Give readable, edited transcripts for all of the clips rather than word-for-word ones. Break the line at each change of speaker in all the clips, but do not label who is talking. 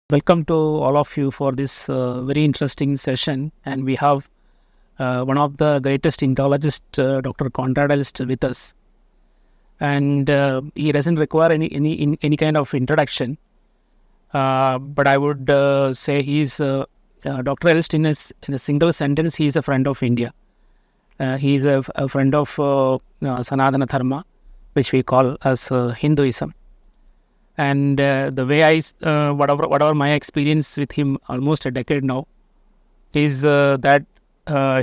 Welcome to all of you for this very interesting session. And we have one of the greatest Indologists, Dr. Koenraad Elst, with us. And he doesn't require any kind of introduction. But I would say he's Dr. Elst in a single sentence. He is a friend of India. He is a friend of Sanatana Dharma, which we call as Hinduism. And the way whatever my experience with him almost a decade now is that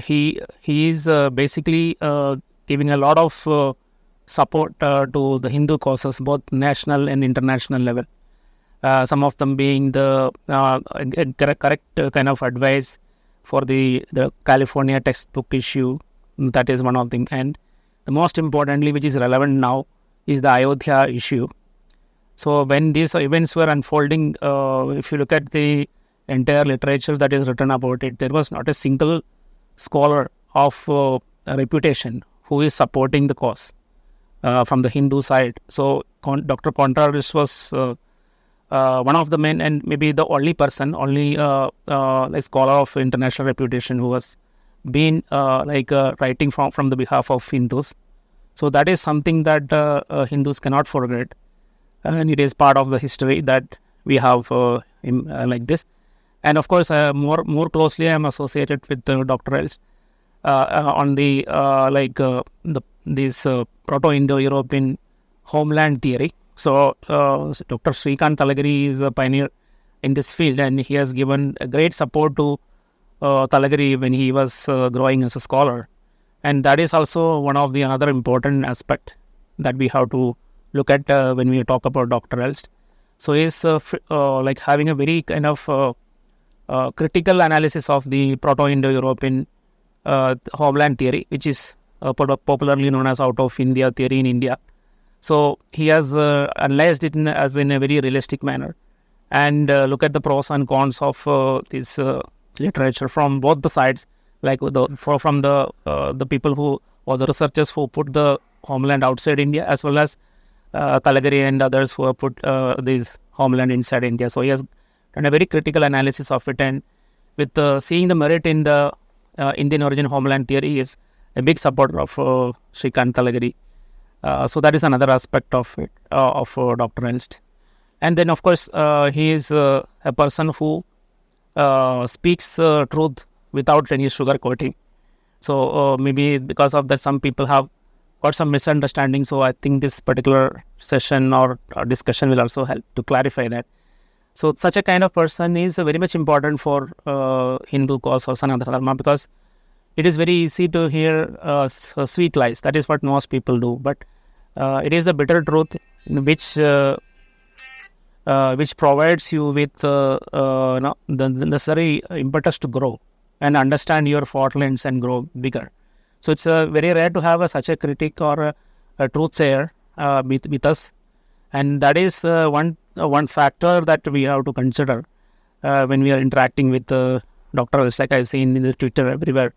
he is basically giving a lot of support to the Hindu causes, both national and international level. Some of them being the correct kind of advice for the California textbook issue. That is one of them. And the most importantly, which is relevant now, is the Ayodhya issue. So when these events were unfolding, if you look at the entire literature that is written about it, there was not a single scholar of reputation who is supporting the cause from the Hindu side. So Dr. Koenraad Elst was one of the men, and maybe the only a scholar of international reputation who was been writing from the behalf of Hindus. So that is something that Hindus cannot forget. And it is part of the history that we have like this. And of course, more closely, I am associated with Dr. Elst on the Proto-Indo-European homeland theory. So Dr. Shrikant Talagiri is a pioneer in this field, and he has given a great support to Talagiri when he was growing as a scholar. And that is also one of the another important aspect that we have to look at when we talk about Dr. Elst. So he is having a very kind of critical analysis of the Proto-Indo-European homeland theory, which is popularly known as out of India theory in India. So he has analyzed it in a very realistic manner, and look at the pros and cons of this literature from both the sides, like from the people who, or the researchers who put the homeland outside India, as well as Talagiri and others who have put this homeland inside India. So he has done a very critical analysis of it, and with seeing the merit in the Indian origin homeland theory, he is a big supporter of Shrikant Talagiri. So that is another aspect of it, of Dr. Elst. And then of course he is a person who speaks truth without any sugarcoating. So maybe because of that, some people have got some misunderstanding. So I think this particular session or discussion will also help to clarify that. So such a kind of person is very much important for Hindu cause or Sanatana Dharma, because it is very easy to hear sweet lies. That is what most people do. But it is the bitter truth which provides you with the necessary impetus to grow and understand your faultlines and grow bigger. So it's very rare to have such a critic or a truth sayer with us, and that is one factor that we have to consider when we are interacting with Dr. Elst. Like I've seen in the Twitter everywhere,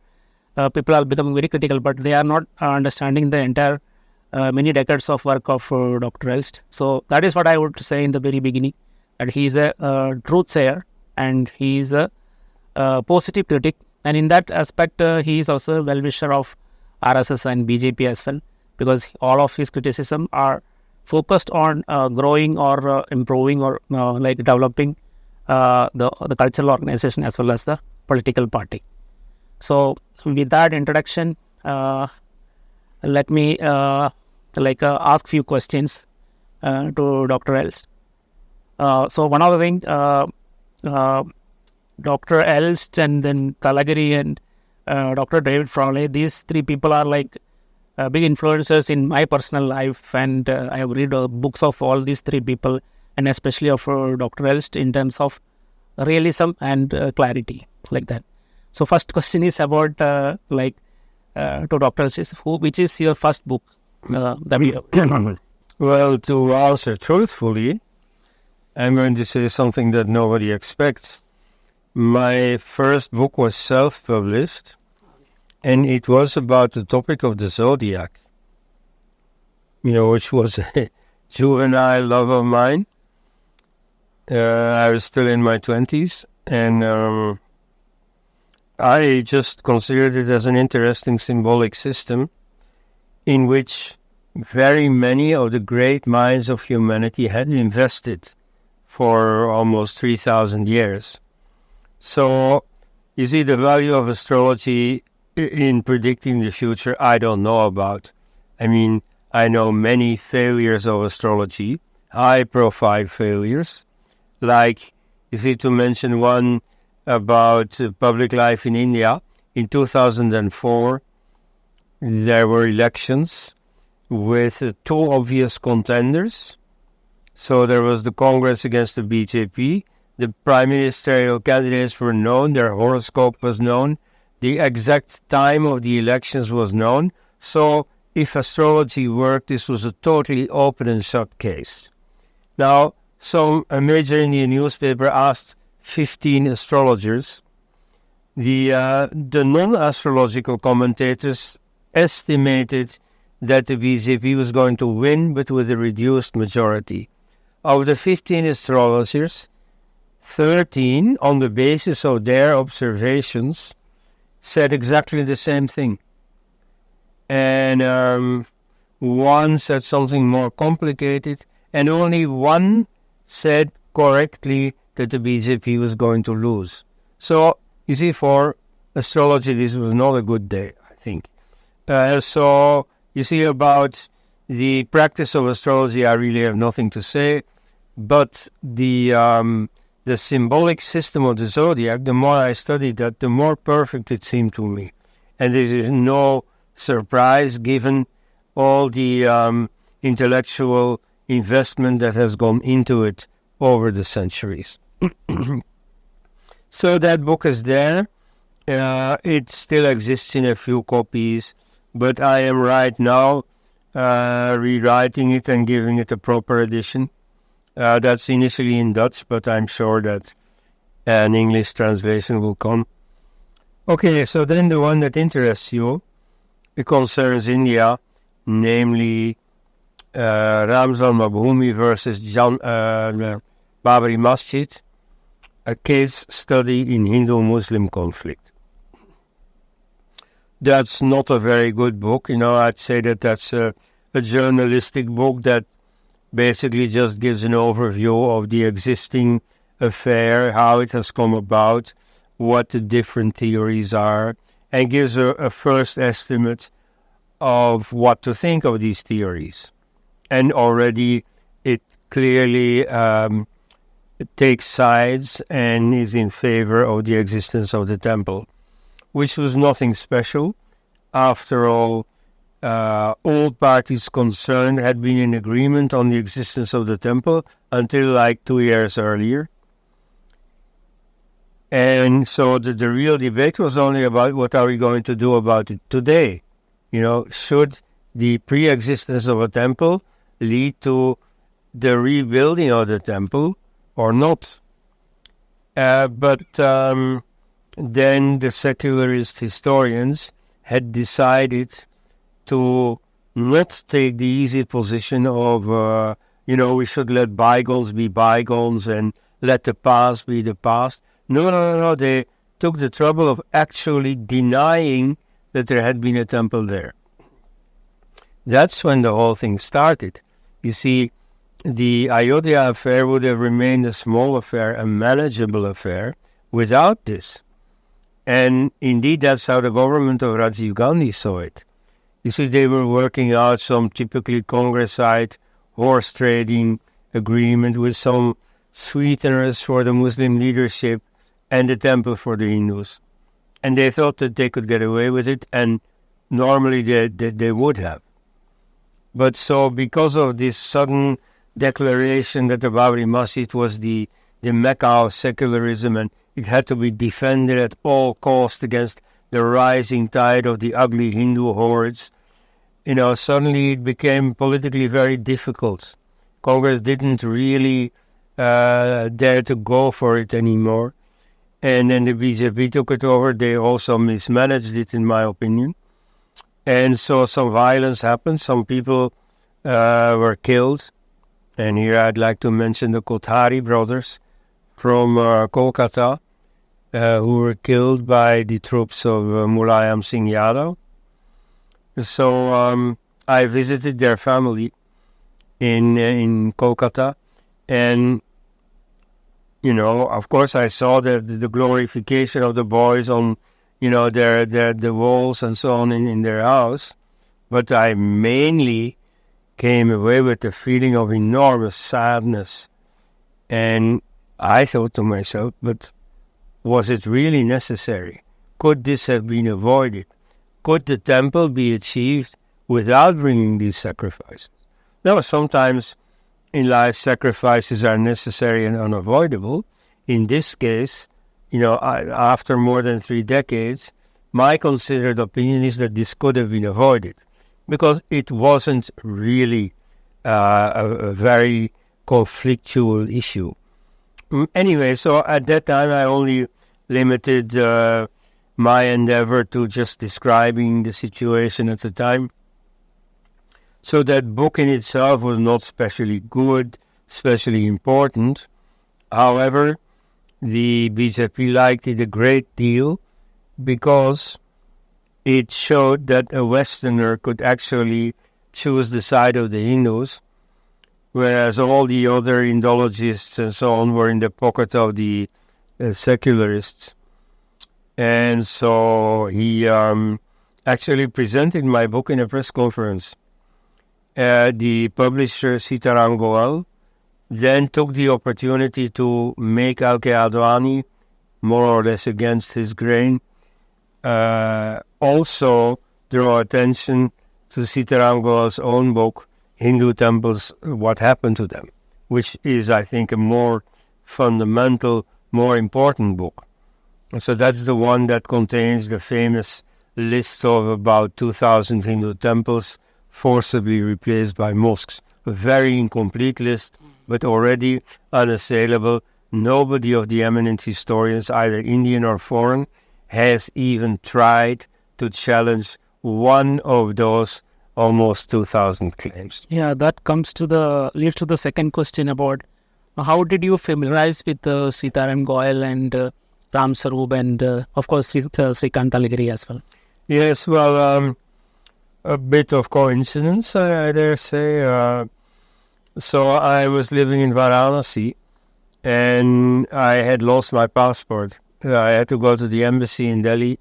people are becoming very critical, but they are not understanding the entire many decades of work of Dr. Elst. So that is what I would say in the very beginning, that he is a truth sayer and he is a positive critic. And in that aspect, he is also a well-wisher of RSS and BJP as well, because all of his criticism are focused on growing or improving or developing the cultural organization as well as the political party. So with that introduction, let me ask few questions to Dr. Elst. So one of the things, Dr. Elst and then Talagiri and Dr. David Frawley, these three people are like big influencers in my personal life, and I have read books of all these three people, and especially of Dr. Elst in terms of realism and clarity, like that. So first question is about to Dr. Elst, which is your first book that you have?
Well, to answer truthfully, I'm going to say something that nobody expects. My first book was self-published, and it was about the topic of the zodiac, which was a juvenile love of mine. I was still in my 20s, and I just considered it as an interesting symbolic system in which very many of the great minds of humanity had invested for almost 3,000 years. So, you see, the value of astrology in predicting the future, I don't know about. I mean, I know many failures of astrology, high-profile failures, like, you see, to mention one about public life in India. In 2004, there were elections with two obvious contenders. So there was the Congress against the BJP. The prime ministerial candidates were known, their horoscope was known, the exact time of the elections was known. So if astrology worked, this was a totally open and shut case. Now, a major Indian newspaper asked 15 astrologers. The non-astrological commentators estimated that the BJP was going to win, but with a reduced majority. Of the 15 astrologers, 13, on the basis of their observations, said exactly the same thing. And one said something more complicated, and only one said correctly that the BJP was going to lose. So, you see, for astrology, this was not a good day, I think. So, you see, about the practice of astrology, I really have nothing to say. But the symbolic system of the zodiac, the more I studied that, the more perfect it seemed to me. And this is no surprise given all the intellectual investment that has gone into it over the centuries. So that book is there. It still exists in a few copies, but I am right now rewriting it and giving it a proper edition. That's initially in Dutch, but I'm sure that an English translation will come. Okay, so then the one that interests you, it concerns India, namely Ram Janmabhoomi versus Babri Masjid, a case study in Hindu-Muslim conflict. That's not a very good book. I'd say that that's a journalistic book that basically just gives an overview of the existing affair, how it has come about, what the different theories are, and gives a first estimate of what to think of these theories. And already it clearly takes sides and is in favor of the existence of the temple, which was nothing special. After all, all parties concerned had been in agreement on the existence of the temple until like 2 years earlier. And so the real debate was only about what are we going to do about it today. Should the pre-existence of a temple lead to the rebuilding of the temple or not? But then the secularist historians had decided to not take the easy position of, we should let bygones be bygones and let the past be the past. No. They took the trouble of actually denying that there had been a temple there. That's when the whole thing started. You see, the Ayodhya affair would have remained a small affair, a manageable affair, without this. And indeed, that's how the government of Rajiv Gandhi saw it. You see, they were working out some typically Congressite horse trading agreement with some sweeteners for the Muslim leadership and the temple for the Hindus. And they thought that they could get away with it, and normally they would have. But so because of this sudden declaration that the Babri Masjid was the Mecca of secularism and it had to be defended at all costs against the rising tide of the ugly Hindu hordes, suddenly it became politically very difficult. Congress didn't really dare to go for it anymore. And then the BJP took it over. They also mismanaged it, in my opinion. And so some violence happened. Some people were killed. And here I'd like to mention the Kothari brothers from Kolkata, who were killed by the troops of Mulayam Singh Yadav. So I visited their family in Kolkata, and of course, I saw the glorification of the boys on, the walls and so on in their house. But I mainly came away with a feeling of enormous sadness. And I thought to myself, but was it really necessary? Could this have been avoided? Could the temple be achieved without bringing these sacrifices? Now, sometimes in life, sacrifices are necessary and unavoidable. In this case, after more than 3 decades, my considered opinion is that this could have been avoided, because it wasn't really a very conflictual issue. Anyway, so at that time I only limited my endeavor to just describing the situation at the time. So that book in itself was not especially good, especially important. However, the BJP liked it a great deal because it showed that a Westerner could actually choose the side of the Hindus, whereas all the other Indologists and so on were in the pocket of the secularists. And so he actually presented my book in a press conference. The publisher Sitaram Goel then took the opportunity to make L.K. Advani more or less against his grain. Also draw attention to Sitaram Goel's own book, Hindu Temples, What Happened to Them, which is, I think, a more fundamental, more important book. And so that's the one that contains the famous list of about 2,000 Hindu temples forcibly replaced by mosques. A very incomplete list, but already unassailable. Nobody of the eminent historians, either Indian or foreign, has even tried to challenge one of those almost 2,000 claims.
Yeah, that leads to the second question about how did you familiarize with Sitaram Goel and Ram Sarup and of course Srikant Talagiri as well?
Yes, well, a bit of coincidence, I dare say. So I was living in Varanasi, and I had lost my passport. I had to go to the embassy in Delhi,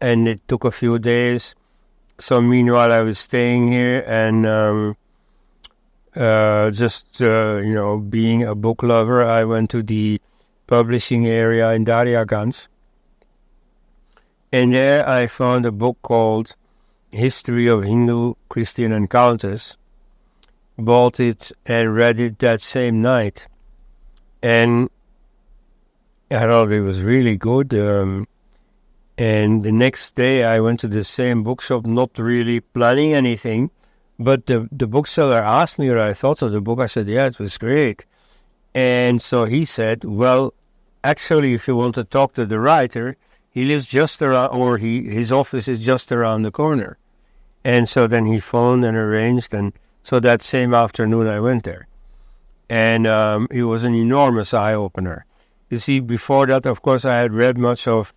and it took a few days. So meanwhile, I was staying here, and being a book lover, I went to the publishing area in Daryaganj. And there I found a book called History of Hindu-Christian Encounters. Bought it and read it that same night. And I thought it was really good. And the next day I went to the same bookshop, not really planning anything. But the bookseller asked me what I thought of the book. I said, yeah, it was great. And so he said, well, actually, if you want to talk to the writer, he lives just around, or his office is just around the corner. And so then he phoned and arranged, and so that same afternoon I went there. And it was an enormous eye-opener. You see, before that, of course, I had read much of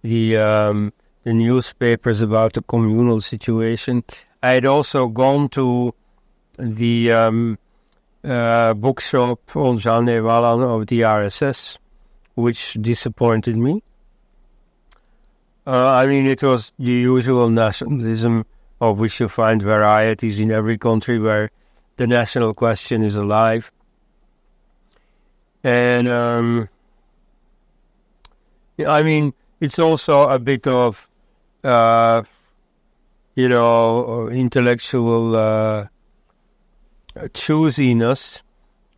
the newspapers about the communal situation. I had also gone to the bookshop on Janewalan of the RSS, which disappointed me. It was the usual nationalism, of which you find varieties in every country where the national question is alive. And, it's also a bit of, intellectual choosiness,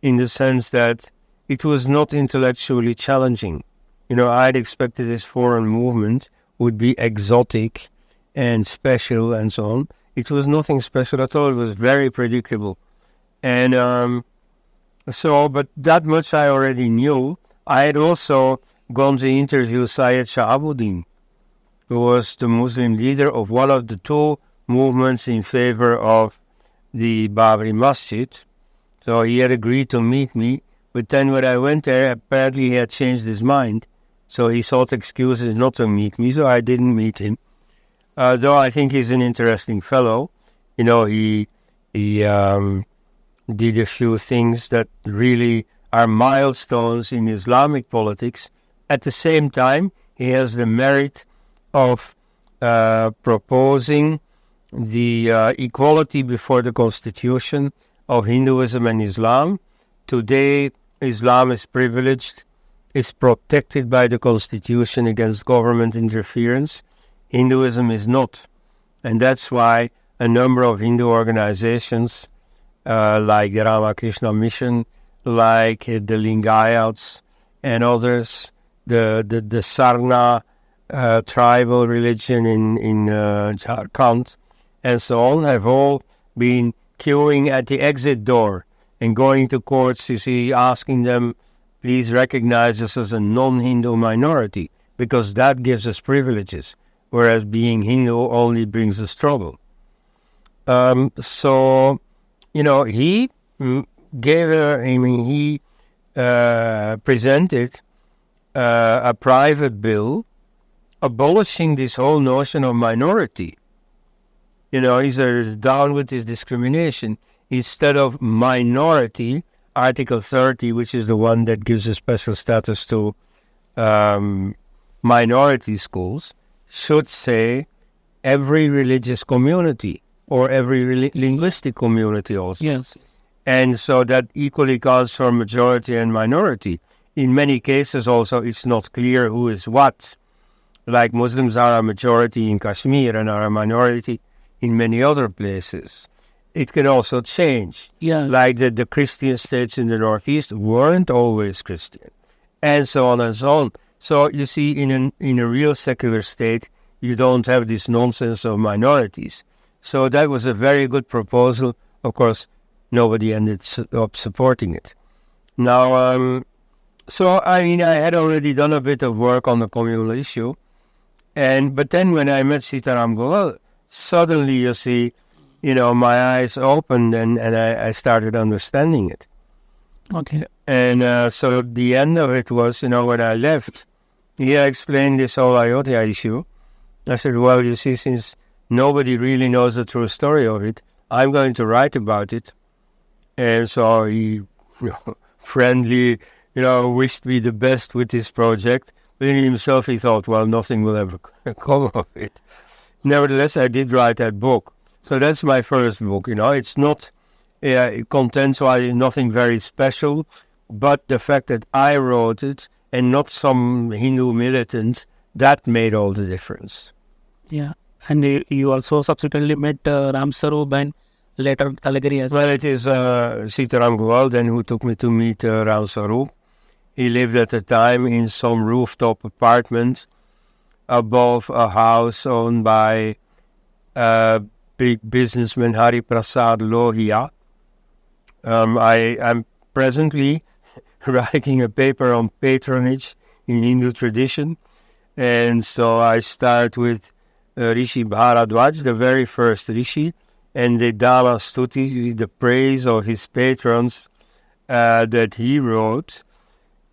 in the sense that it was not intellectually challenging. I'd expected this foreign movement would be exotic and special and so on. It was nothing special at all. It was very predictable. And but that much I already knew. I had also gone to interview Syed Shahabuddin, who was the Muslim leader of one of the two movements in favor of the Babri Masjid. So he had agreed to meet me, but then when I went there, apparently he had changed his mind. So he sought excuses not to meet me, so I didn't meet him. Though I think he's an interesting fellow. He did a few things that really are milestones in Islamic politics. At the same time, he has the merit of proposing the equality before the constitution of Hinduism and Islam. Today, Islam is privileged, is protected by the constitution against government interference. Hinduism is not. And that's why a number of Hindu organizations like the Ramakrishna Mission, like the Lingayats and others, the Sarna tribal religion in Jharkhand, and so on, have all been queuing at the exit door and going to courts, asking them, please recognize us as a non-Hindu minority, because that gives us privileges, whereas being Hindu only brings us trouble. He presented a private bill abolishing this whole notion of minority. He's down with this discrimination. Instead of minority, Article 30, which is the one that gives a special status to minority schools, should say every religious community or every linguistic community also.
Yes.
And so that equally counts for majority and minority. In many cases also, it's not clear who is what. Like Muslims are a majority in Kashmir and are a minority in many other places. It can also change.
Yeah.
Like the Christian states in the Northeast weren't always Christian, and so on and so on. So you see, in a real secular state, you don't have this nonsense of minorities. So that was a very good proposal. Of course, nobody ended up supporting it. Now, I had already done a bit of work on the communal issue, but then when I met Sitaram Goel, suddenly you see, my eyes opened and I started understanding it.
Okay.
And so the end of it was, when I left, he explained this whole Ayodhya issue. I said, well, you see, since nobody really knows the true story of it, I'm going to write about it. And so he friendly, wished me the best with this project. But in himself, he thought, well, nothing will ever come of it. Nevertheless, I did write that book. So that's my first book. It's not content-wise nothing very special, but the fact that I wrote it and not some Hindu militant, that made all the difference.
Yeah. And you also subsequently met Ram Sarup and later Talagiri as well.
Well, it is Sitaram Goel then who took me to meet Ram Sarup. He lived at the time in some rooftop apartment above a house owned by big businessman Hari Prasad Lohia. I'm presently writing a paper on patronage in Hindu tradition, and so I start with Rishi Bharadwaj, the very first Rishi, and the Dhamma Stuti, the praise of his patrons that he wrote,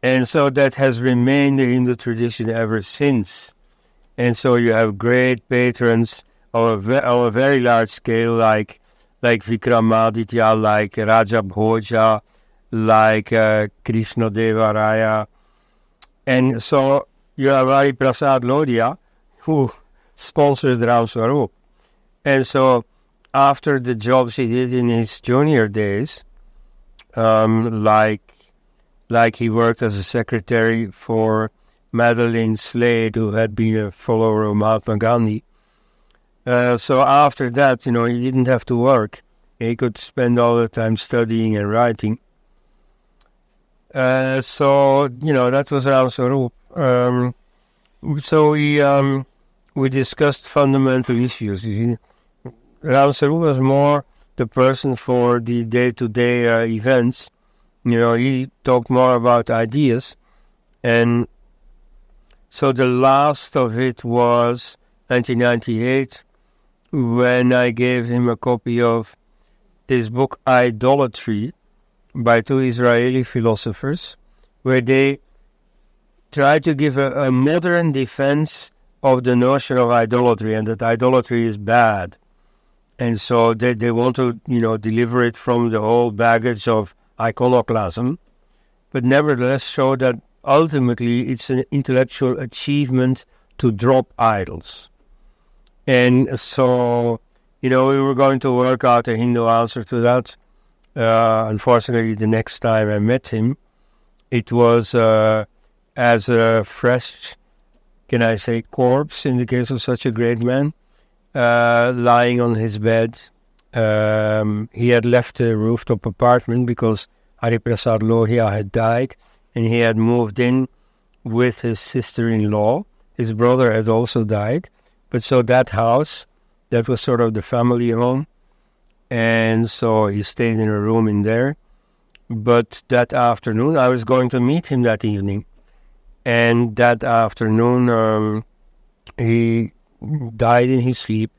and so that has remained the Hindu tradition ever since. And so you have great patrons on a very large scale, like Vikramaditya, like Raja Bhoja, like Krishna Deva Raya. And so you have Hari Prasad Lodhia, who sponsored Ram Sarup. And so after the jobs he did in his junior days, like he worked as a secretary for Madeleine Slade, who had been a follower of Mahatma Gandhi. So after that, he didn't have to work. He could spend all the time studying and writing. That was Ram Sarup. We discussed fundamental issues. Ram Sarup was more the person for the day-to-day events. He talked more about ideas. And so the last of it was 1998, when I gave him a copy of this book, Idolatry, by two Israeli philosophers, where they try to give a modern defense of the notion of idolatry, and that idolatry is bad. And so they want to, deliver it from the whole baggage of iconoclasm, but nevertheless show that ultimately it's an intellectual achievement to drop idols. And so, we were going to work out a Hindu answer to that. Unfortunately, the next time I met him, it was as a fresh, corpse, in the case of such a great man, lying on his bed. He had left a rooftop apartment because Hariprasad Lohia had died, and he had moved in with his sister-in-law. His brother had also died. But so that house, that was sort of the family home. And so he stayed in a room in there. But that afternoon, I was going to meet him that evening. And that afternoon, he died in his sleep.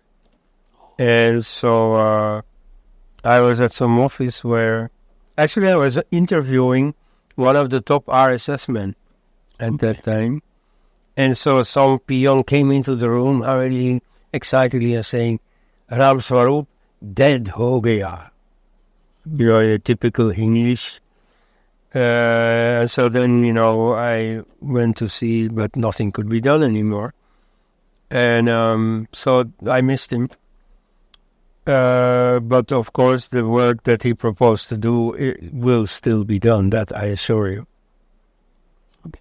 And so I was at some office where... Actually, I was interviewing one of the top RSS men at that time. And so some peon came into the room really excitedly and saying, Ram Swarup, dead ho gaya. In typical English. And so then, I went to see, but nothing could be done anymore. And so I missed him. But of course, the work that he proposed to do will still be done, that I assure you.
Okay.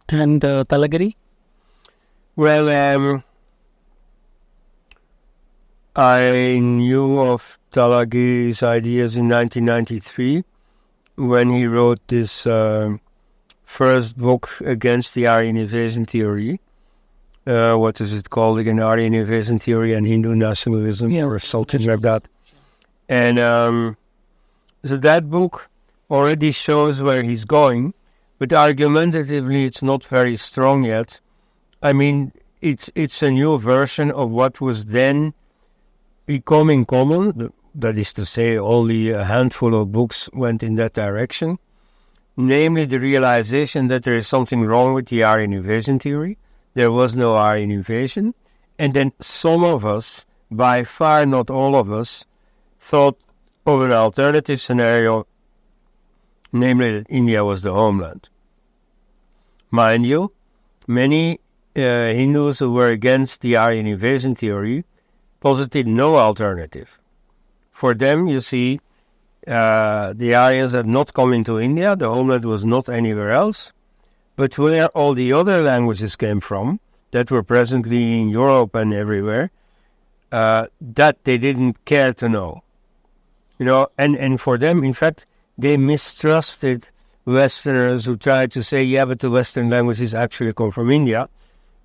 And Talagiri?
Well, I knew of Talagiri's ideas in 1993 when he wrote this first book against the Aryan invasion theory. What is it called again? Aryan invasion theory and Hindu nationalism, or something like that. And so that book already shows where he's going, but argumentatively it's not very strong yet. I mean, it's a new version of what was then becoming common. That is to say, only a handful of books went in that direction. Namely, the realization that there is something wrong with the Aryan invasion theory. There was no Aryan invasion. And then some of us, by far not all of us, thought of an alternative scenario, namely that India was the homeland. Mind you, many Hindus who were against the Aryan invasion theory posited no alternative. For them, you see, the Aryans had not come into India, the homeland was not anywhere else, but where all the other languages came from, that were presently in Europe and everywhere, that they didn't care to know. And for them, in fact, they mistrusted Westerners who tried to say, yeah, but the Western languages actually come from India,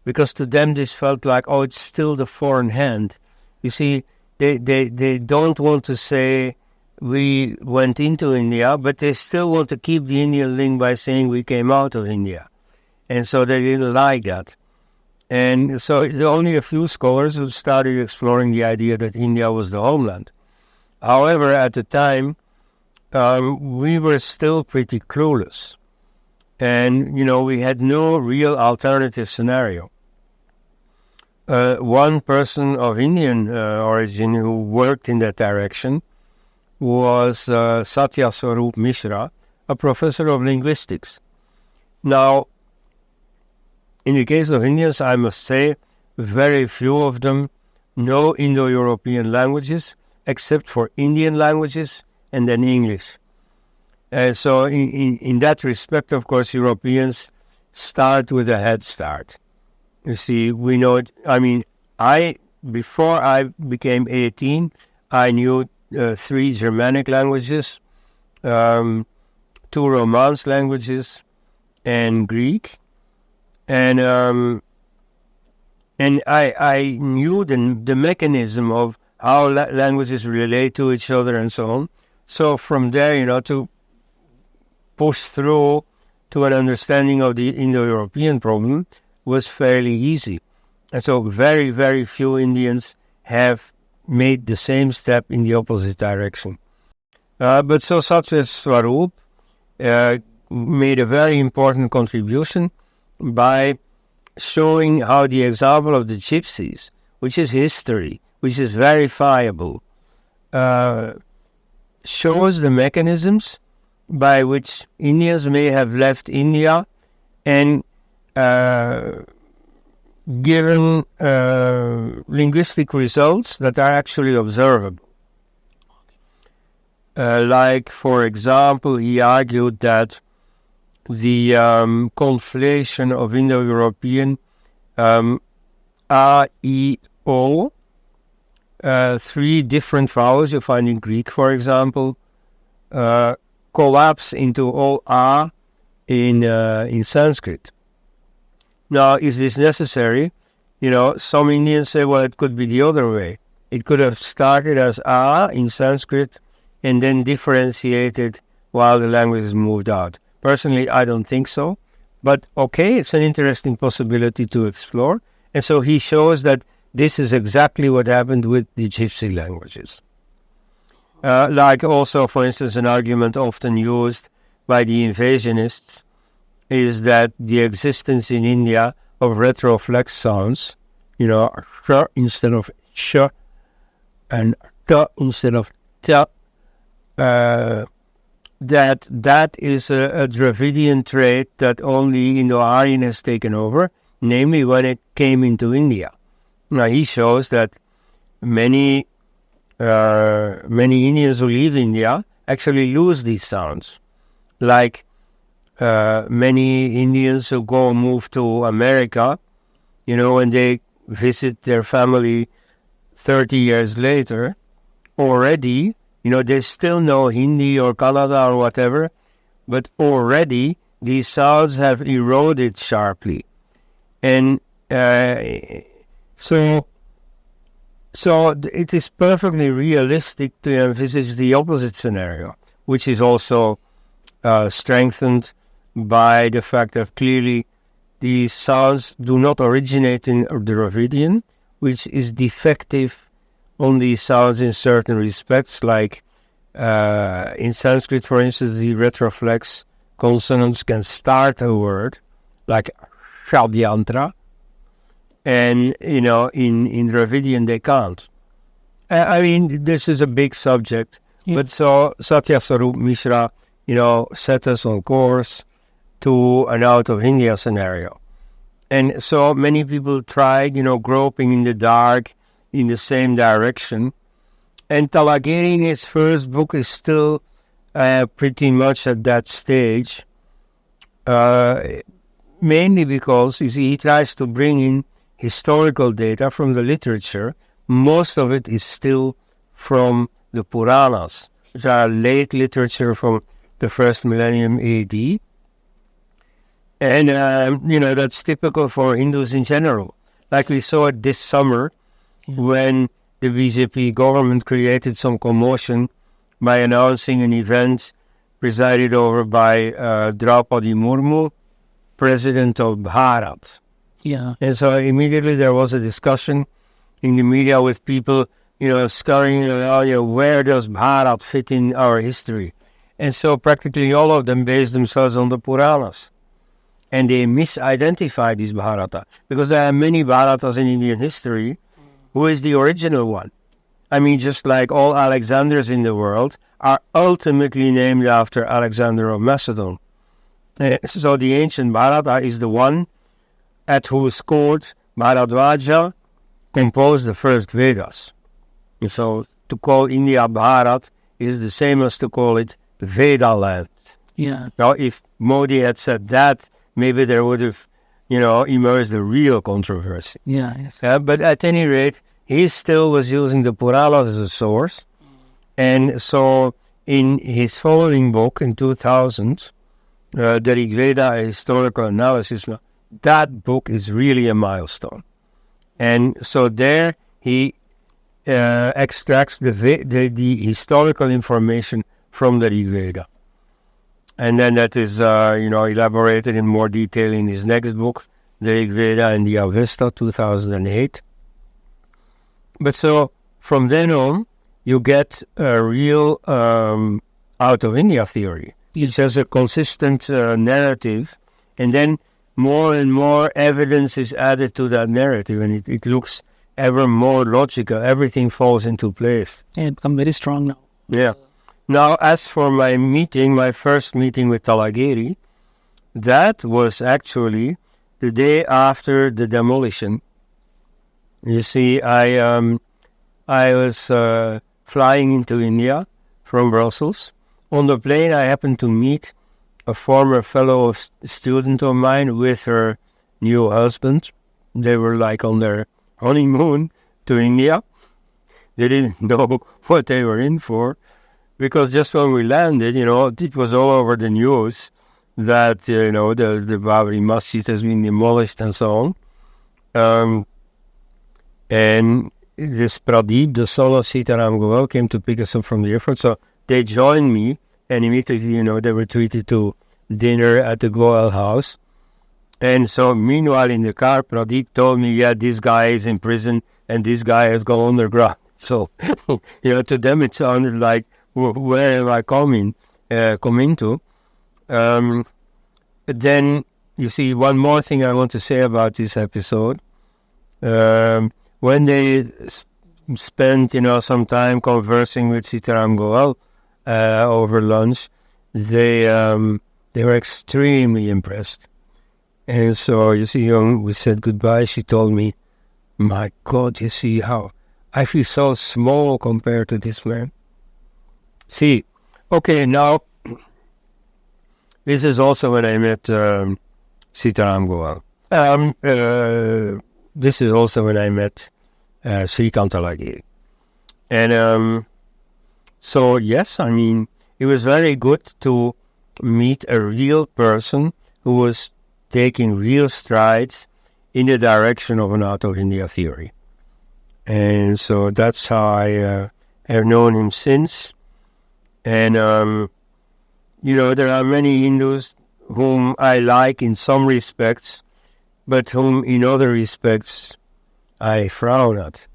because to them this felt like, oh, it's still the foreign hand. You see, they don't want to say we went into India, but they still want to keep the Indian link by saying we came out of India. And so they didn't like that. And so there are only a few scholars who started exploring the idea that India was the homeland. However, at the time, we were still pretty clueless. And, we had no real alternative scenario. One person of Indian origin who worked in that direction was Satya Swarup Mishra, a professor of linguistics. Now, in the case of Indians, I must say, very few of them know Indo-European languages, except for Indian languages and then English. So in that respect, of course, Europeans start with a head start. You see, we know it. I mean, before I became 18, I knew 3 Germanic languages, 2 Romance languages, and Greek. And I knew the mechanism of how languages relate to each other and so on. So from there, to push through to an understanding of the Indo-European problem was fairly easy. And so very, very few Indians have made the same step in the opposite direction. But so Satya Swarup made a very important contribution by showing how the example of the gypsies, which is history, which is verifiable, shows the mechanisms by which Indians may have left India and given linguistic results that are actually observable. Like, for example, he argued that the conflation of Indo-European A, E, O, three different vowels you find in Greek, for example, collapse into all A in Sanskrit. Now, is this necessary? Some Indians say, well, it could be the other way. It could have started as A in Sanskrit and then differentiated while the languages moved out. Personally, I don't think so. But okay, it's an interesting possibility to explore. And so he shows that this is exactly what happened with the Gypsy languages. Like also, for instance, an argument often used by the invasionists is that the existence in India of retroflex sounds, sh instead of sh and t instead of t, that is a Dravidian trait that only Indo-Aryan has taken over, namely when it came into India. Now he shows that many Indians who leave India actually lose these sounds, like many Indians who move to America, when they visit their family 30 years later, already, they still know Hindi or Kannada or whatever, but already these sounds have eroded sharply. And so it is perfectly realistic to envisage the opposite scenario, which is also strengthened by the fact that clearly these sounds do not originate in the Dravidian, which is defective on these sounds in certain respects, like in Sanskrit, for instance, the retroflex consonants can start a word, like Shadyantra, and, in Dravidian they can't. I mean, this is a big subject, but so Satya Swarup Mishra, set us on course to an out of India scenario. And so many people tried, groping in the dark in the same direction. And Talageri, in his first book, is still pretty much at that stage, mainly because, you see, he tries to bring in historical data from the literature. Most of it is still from the Puranas, which are late literature from the first millennium AD. And, that's typical for Hindus in general. Like we saw it this summer when the BJP government created some commotion by announcing an event presided over by Draupadi Murmu, president of Bharat.
Yeah.
And so immediately there was a discussion in the media with people, scurrying around, where does Bharat fit in our history? And so practically all of them based themselves on the Puranas. And they misidentified this Bharata, because there are many Bharatas in Indian history. Who is the original one? I mean, just like all Alexanders in the world are ultimately named after Alexander of Macedon. So the ancient Bharata is the one at whose court Bharadwaja composed the first Vedas. So to call India Bharat is the same as to call it Veda land.
Yeah.
Now, if Modi had said that, maybe there would have, emerged a real controversy.
Yeah, yes.
But at any rate, he still was using the Puranas as a source. And so in his following book in 2000, the Rigveda, a historical analysis, that book is really a milestone. And so there he extracts the historical information from the Rigveda. And then that is, elaborated in more detail in his next book, The Rigveda and the Avesta, 2008. But so from then on, you get a real out of India theory. It has a consistent narrative, and then more and more evidence is added to that narrative, and it looks ever more logical. Everything falls into place.
Yeah, it become very strong now.
Yeah. Now, as for my first meeting with Talageri, that was actually the day after the demolition. You see, I was flying into India from Brussels. On the plane, I happened to meet a former fellow student of mine with her new husband. They were like on their honeymoon to India. They didn't know what they were in for, because just when we landed, it was all over the news that, the Babri Masjid has been demolished and so on. And this Pradeep, the son of Sitaram Goel, came to pick us up from the airport. So they joined me, and immediately, they were treated to dinner at the Goel house. And so meanwhile in the car, Pradeep told me, yeah, this guy is in prison and this guy has gone underground. So, to them it sounded like, where am I coming to? Then, you see, one more thing I want to say about this episode. When they spent, some time conversing with Sitaram Goel over lunch, they were extremely impressed. And so, you see, we said goodbye. She told me, my God, you see how I feel so small compared to this man. See, okay, now, this is also when I met Sitaram Goel. This is also when I met Srikant Talageri. And so, yes, I mean, it was very good to meet a real person who was taking real strides in the direction of an out-of-India theory. And so that's how I have known him since. And, there are many Hindus whom I like in some respects, but whom in other respects I frown at.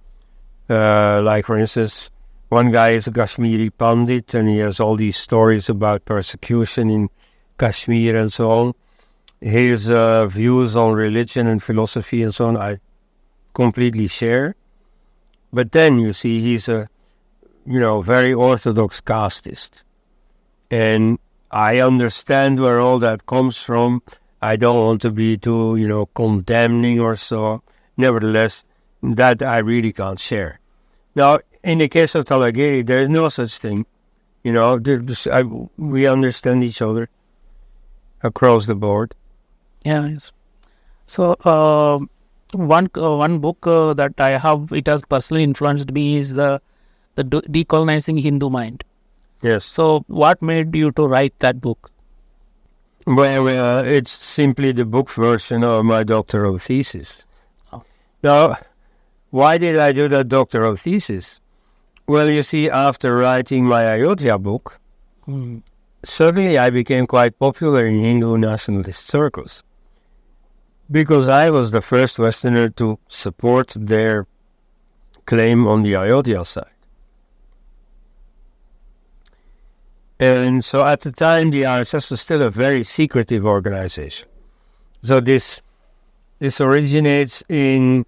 Like, for instance, one guy is a Kashmiri Pandit, and he has all these stories about persecution in Kashmir and so on. His views on religion and philosophy and so on, I completely share. But then, you see, he's a, very orthodox casteist. And I understand where all that comes from. I don't want to be too, condemning or so. Nevertheless, that I really can't share. Now, in the case of Talageri, there is no such thing. We understand each other across the board.
Yeah, yes. So, one book that I have, it has personally influenced me is the Decolonizing Hindu Mind.
Yes.
So, what made you to write that book?
Well, it's simply the book version of my doctoral thesis.
Oh.
Now, why did I do that doctoral thesis? Well, you see, after writing my Ayodhya book, suddenly I became quite popular in Hindu nationalist circles, because I was the first Westerner to support their claim on the Ayodhya side. And so at the time, the RSS was still a very secretive organization. So this originates in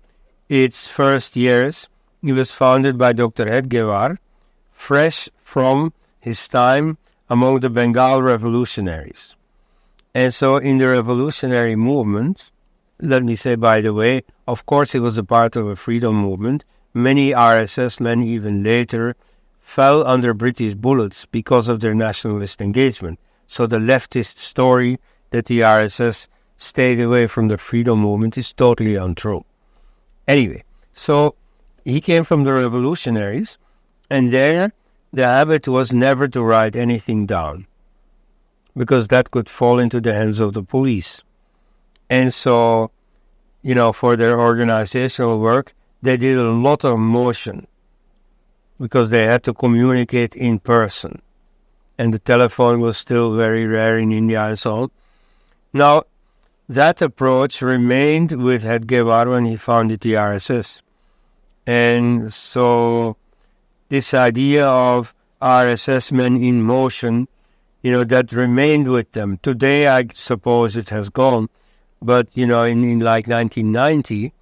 its first years. It was founded by Dr. Hedgewar, fresh from his time among the Bengal revolutionaries. And so in the revolutionary movement, let me say, by the way, of course it was a part of a freedom movement. Many RSS men, even later, fell under British bullets because of their nationalist engagement. So the leftist story that the RSS stayed away from the freedom movement is totally untrue. Anyway, so he came from the revolutionaries, and there the habit was never to write anything down, because that could fall into the hands of the police. And so, for their organizational work, they did a lot of motion, because they had to communicate in person. And the telephone was still very rare in India and so on. Now, that approach remained with Hedgewar when he founded the RSS. And so this idea of RSS men in motion, that remained with them. Today, I suppose it has gone, but, in like 1990, it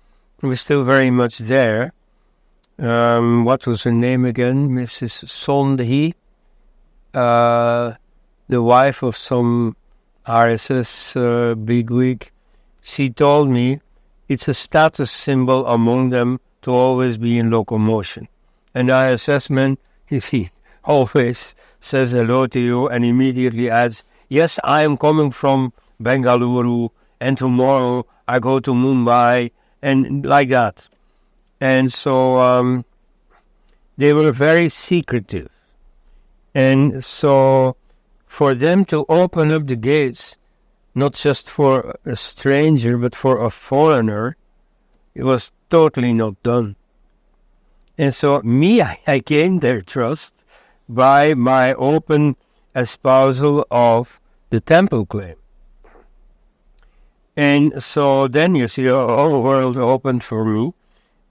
was still very much there. What was her name again? Mrs. Sondhi, the wife of some RSS bigwig. She told me it's a status symbol among them to always be in locomotion. And RSS man, he always says hello to you and immediately adds, yes, I am coming from Bengaluru and tomorrow I go to Mumbai, and like that. And so they were very secretive. And so for them to open up the gates, not just for a stranger, but for a foreigner, it was totally not done. And so I gained their trust by my open espousal of the temple claim. And so then you see the whole world opened for me.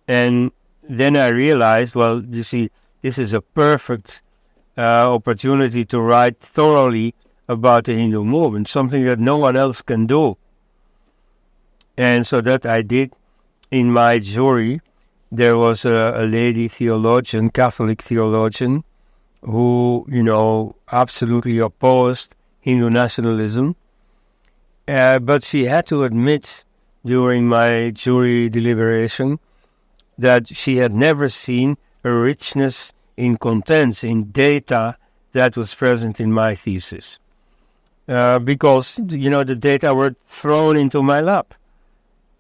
And then I realized, well, you see, this is a perfect opportunity to write thoroughly about the Hindu movement, something that no one else can do. And so that I did. In my jury, there was a lady theologian, Catholic theologian, who, absolutely opposed Hindu nationalism. But she had to admit during my jury deliberation that she had never seen a richness in contents, in data that was present in my thesis. Because, the data were thrown into my lap.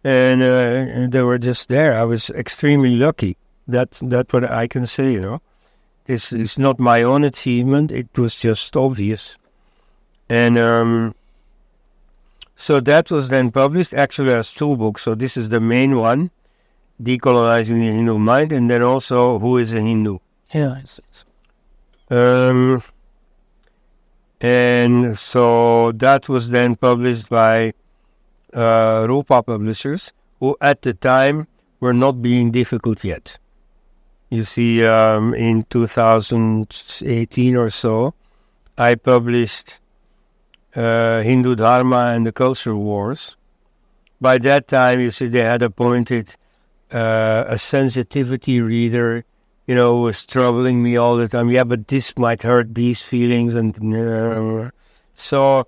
And they were just there. I was extremely lucky. That's what I can say, This is not my own achievement. It was just obvious. And so that was then published, actually as 2 books. So this is the main one, Decolonizing the Hindu Mind, and then also Who is a Hindu?
Yeah, it's
and so that was then published by Rupa Publishers, who at the time were not being difficult yet. You see, in 2018 or so, I published Hindu Dharma and the Culture Wars. By that time, you see, they had appointed a sensitivity reader, who was troubling me all the time. Yeah, but this might hurt these feelings. And so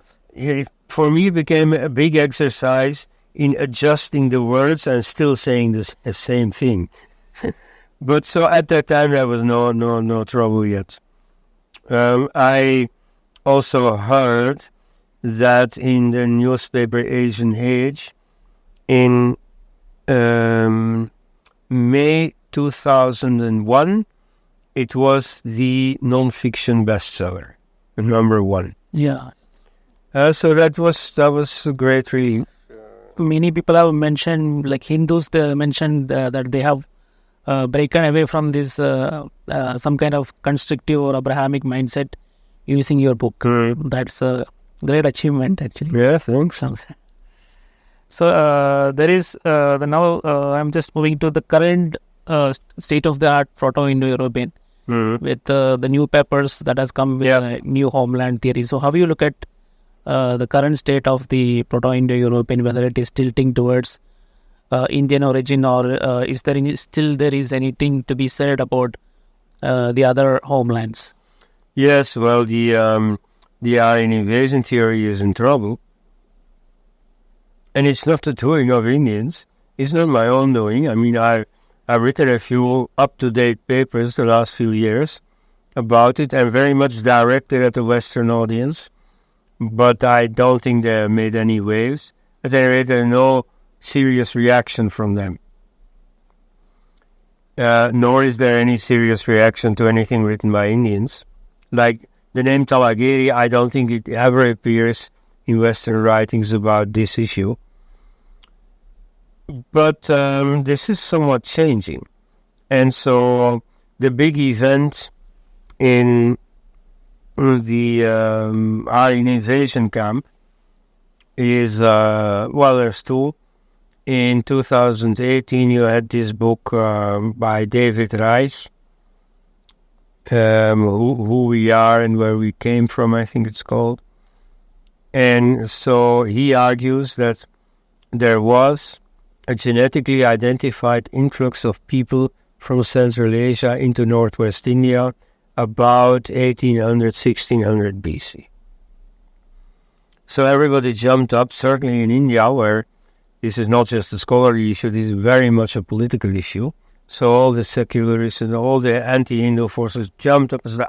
for me, it became a big exercise in adjusting the words and still saying the same thing. But so at that time, there was no trouble yet. I also heard that in the newspaper Asian Age, in May 2001, it was the non-fiction bestseller, number 1.
Yeah.
So that was a great relief.
Many people have mentioned, like Hindus, they mentioned that they have broken away from this some kind of constrictive or Abrahamic mindset using your book. That's a great achievement, actually.
Yeah, thanks.
So there is now I'm just moving to the current state of the art Proto-Indo-European with the new papers that has come with a new homeland theory. So how do you look at the current state of the Proto-Indo-European, whether it is tilting towards Indian origin, or is there anything to be said about the other homelands?
Yes, well, the Aryan invasion theory is in trouble. And it's not the doing of Indians. It's not my own doing. I mean, I've written a few up-to-date papers the last few years about it, and very much directed at the Western audience. But I don't think they have made any waves. At any rate, there is no serious reaction from them. Nor is there any serious reaction to anything written by Indians. Like the name Talagiri, I don't think it ever appears in Western writings about this issue. But this is somewhat changing. And so the big event in the Aryan invasion camp is, there's 2. In 2018, you had this book by David Rice, who we are and where we came from, I think it's called. And so he argues that there was a genetically identified influx of people from Central Asia into Northwest India about 1800, 1600 BC. So everybody jumped up, certainly in India, where this is not just a scholarly issue, this is very much a political issue. So all the secularists and all the anti-Hindu forces jumped up and said,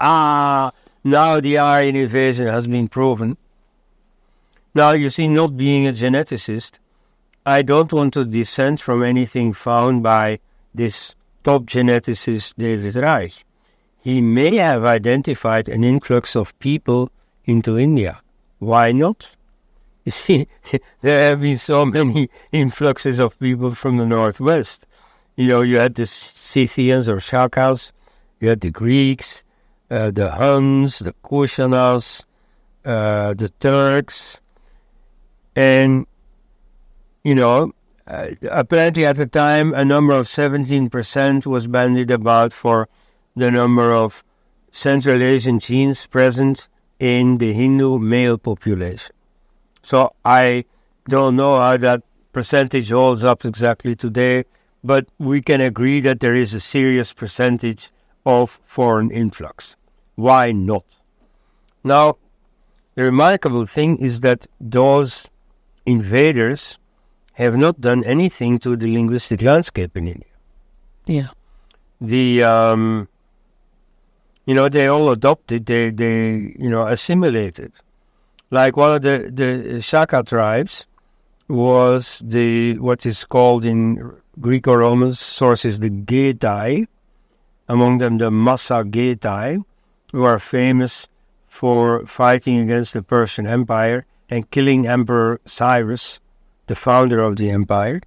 now the Aryan invasion has been proven. Now, you see, not being a geneticist, I don't want to dissent from anything found by this top geneticist, David Reich. He may have identified an influx of people into India. Why not? You see, there have been so many influxes of people from the Northwest. You had the Scythians or Shakals, you had the Greeks, the Huns, the Kushanas, the Turks, and, apparently at the time a number of 17% was bandied about for the number of Central Asian genes present in the Hindu male population. So I don't know how that percentage holds up exactly today, but we can agree that there is a serious percentage of foreign influx. Why not? Now, the remarkable thing is that those invaders have not done anything to the linguistic landscape in India.
Yeah.
They all adopted, they assimilated. Like one of the Shaka tribes was what is called in Greco-Roman sources the Getai, among them the Massa Getai, who are famous for fighting against the Persian Empire and killing Emperor Cyrus, the founder of the empire.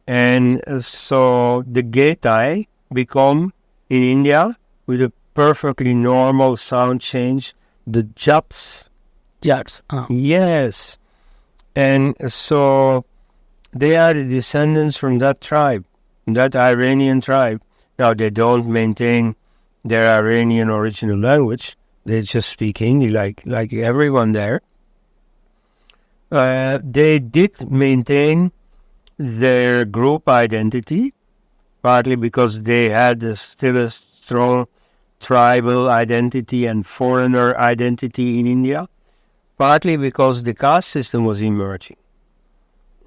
And so the Getai become, in India, with a perfectly normal sound change, the Jats.
Jats.
Yes. And so they are the descendants from that tribe, that Iranian tribe. Now, they don't maintain their Iranian original language. They just speak Hindi like everyone there. They did maintain their group identity, partly because they had still a strong tribal identity and foreigner identity in India, partly because the caste system was emerging.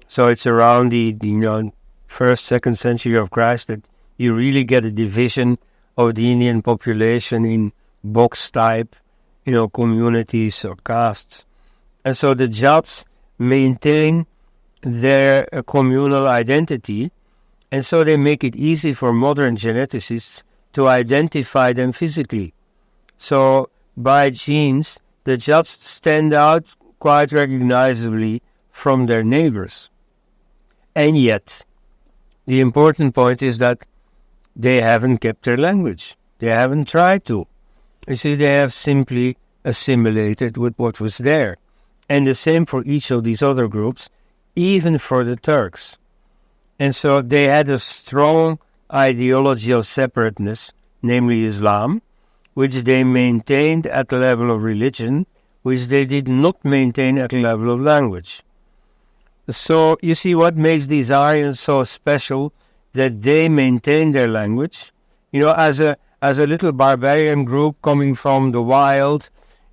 So it's around the first, second century of Christ that you really get a division of the Indian population in box type, communities or castes. And so the Jats maintain their communal identity, and so they make it easy for modern geneticists to identify them physically. So by genes, the Jats stand out quite recognizably from their neighbors. And yet, the important point is that they haven't kept their language. They haven't tried to. You see, they have simply assimilated with what was there. And the same for each of these other groups, even for the Turks. And so they had a strong ideology of separateness, namely Islam, which they maintained at the level of religion, which they did not maintain at the level of language. So you see what makes these Aryans so special, that they maintain their language, as a little barbarian group coming from the wild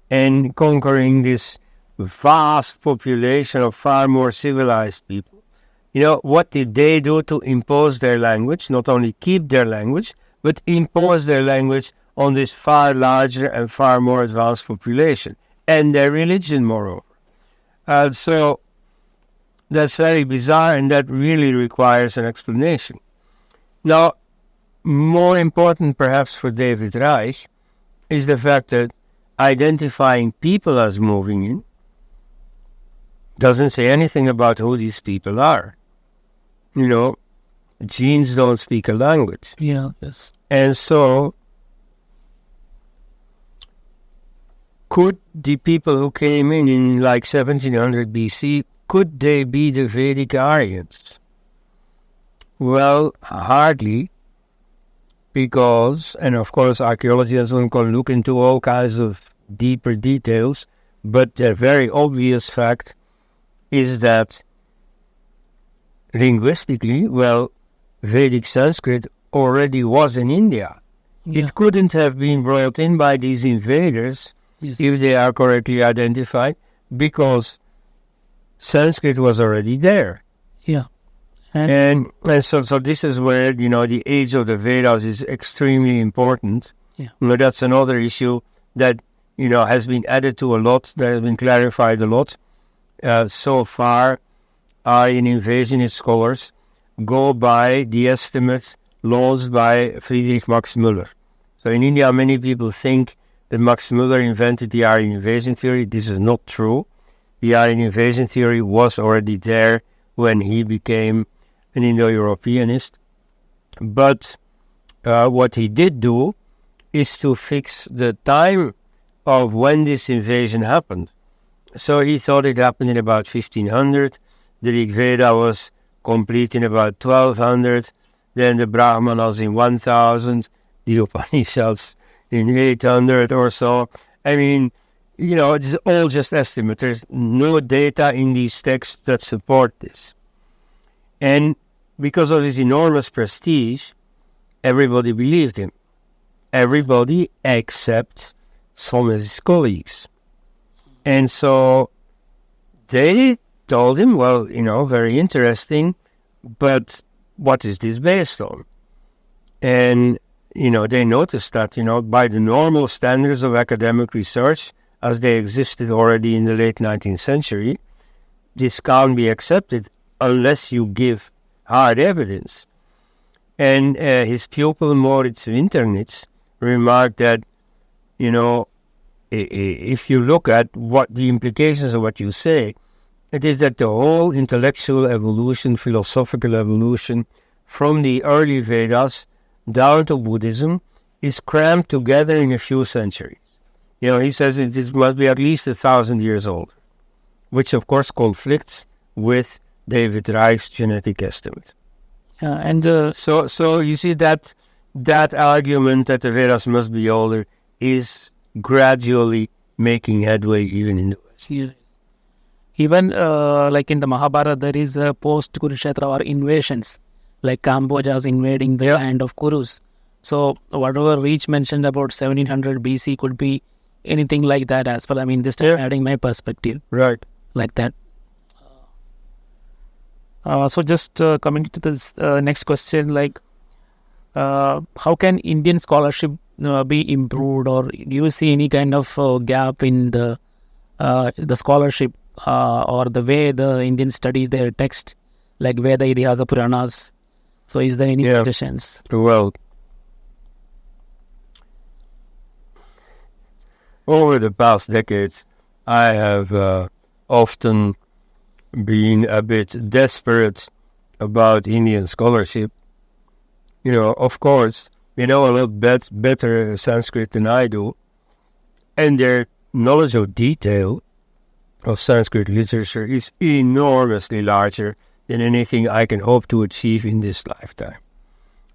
and conquering this vast population of far more civilized people. What did they do to impose their language? Not only keep their language, but impose their language on this far larger and far more advanced population, and their religion, moreover. So that's very bizarre, and that really requires an explanation. Now, more important perhaps for David Reich is the fact that identifying people as moving in doesn't say anything about who these people are. Genes don't speak a language.
Yeah, yes.
And so, could the people who came in like 1700 BC, could they be the Vedic Aryans? Well, hardly. because, and of course archaeologists can look into all kinds of deeper details, but a very obvious fact is that linguistically, Vedic Sanskrit already was in India.
Yeah.
It couldn't have been brought in by these invaders
Yes.
if they are correctly identified, because Sanskrit was already there.
Yeah.
And so this is where, the age of the Vedas is extremely important.
Yeah.
That's another issue that, has been added to a lot, that has been clarified a lot. So far, in invasionist scholars go by the estimates launched by Friedrich Max Müller. So in India, many people think that Max Müller invented the Aryan invasion theory. This is not true. The Aryan invasion theory was already there when he became an Indo-Europeanist. But what he did do is to fix the time of when this invasion happened. So he thought it happened in about 1500. The Rig Veda was complete in about 1200. Then the Brahmanas in 1000. The Upanishads in 800 or so. I mean, it's all just estimate. There's no data in these texts that support this. And because of his enormous prestige, everybody believed him. Everybody except some of his colleagues. And so they told him, very interesting, but what is this based on? And, they noticed that, by the normal standards of academic research, as they existed already in the late 19th century, this can't be accepted unless you give hard evidence. And his pupil Moritz Winternitz remarked that, if you look at what the implications of what you say, it is that the whole intellectual evolution, philosophical evolution, from the early Vedas down to Buddhism is crammed together in a few centuries. He says it must be at least 1,000 years old, which of course conflicts with David Reich's genetic estimate. So you see that argument that the Vedas must be older is gradually making headway even in the West.
Yes. Even like in the Mahabharata, there is a post-Kurukshetra or invasions, like Kamboja's invading the land of Kurus. So whatever Reach mentioned about 1700 BC could be anything like that as well. I mean, this time adding my perspective.
Right.
Like that. So just coming to this next question, like how can Indian scholarship be improved, or do you see any kind of gap in the scholarship or the way the Indians study their text, like Veda, Itihasa, Puranas? So is there any suggestions?
Well, over the past decades, I have often been a bit desperate about Indian scholarship. Of course, they know a lot better Sanskrit than I do, and their knowledge of detail of Sanskrit literature is enormously larger than anything I can hope to achieve in this lifetime.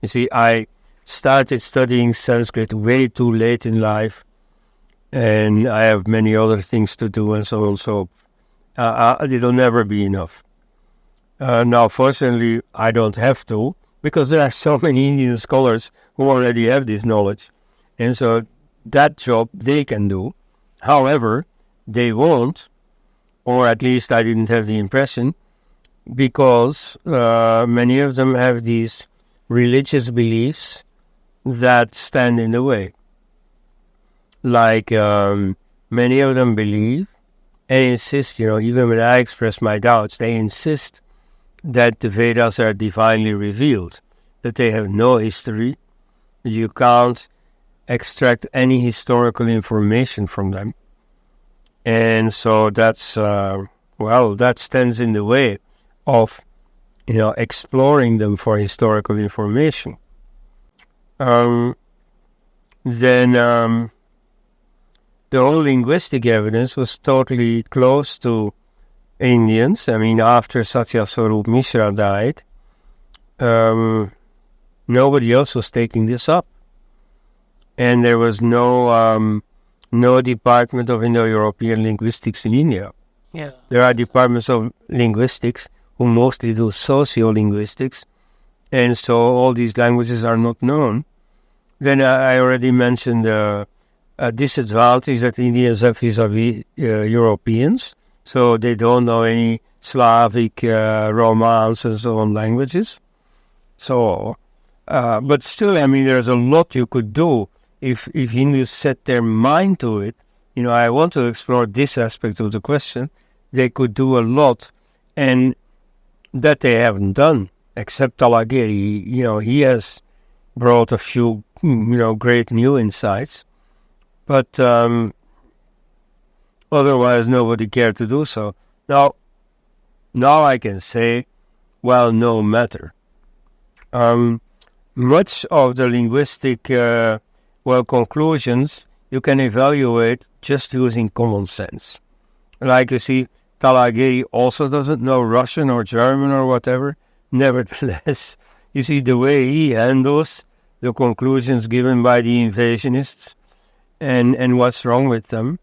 You see, I started studying Sanskrit way too late in life, and I have many other things to do and so on, so it'll never be enough. Now, fortunately, I don't have to, because there are so many Indian scholars who already have this knowledge. And so that job they can do. However, they won't, or at least I didn't have the impression, because many of them have these religious beliefs that stand in the way. Like many of them believe and insist, even when I express my doubts, they insist that the Vedas are divinely revealed, that they have no history, you can't extract any historical information from them. And so that's, that stands in the way of, exploring them for historical information. Then the whole linguistic evidence was totally close to Indians. I mean, after Satya Swarup Mishra died, nobody else was taking this up. And there was no department of Indo-European linguistics in India.
Yeah.
There are departments of linguistics who mostly do sociolinguistics, and so all these languages are not known. Then I already mentioned a disadvantage that Indians have vis-a-vis Europeans, so they don't know any Slavic, Romance, and so on languages. So, but still, I mean, there's a lot you could do if Hindus set their mind to it. You know, I want to explore this aspect of the question. They could do a lot, and that they haven't done, except Talagiri. You know, he has brought a few, great new insights, but otherwise nobody cared to do so. Now I can say, well, no matter. Much of the linguistic, conclusions you can evaluate just using common sense. Like you see, Talagiri also doesn't know Russian or German or whatever. Nevertheless, you see the way he handles the conclusions given by the invasionists and what's wrong with them,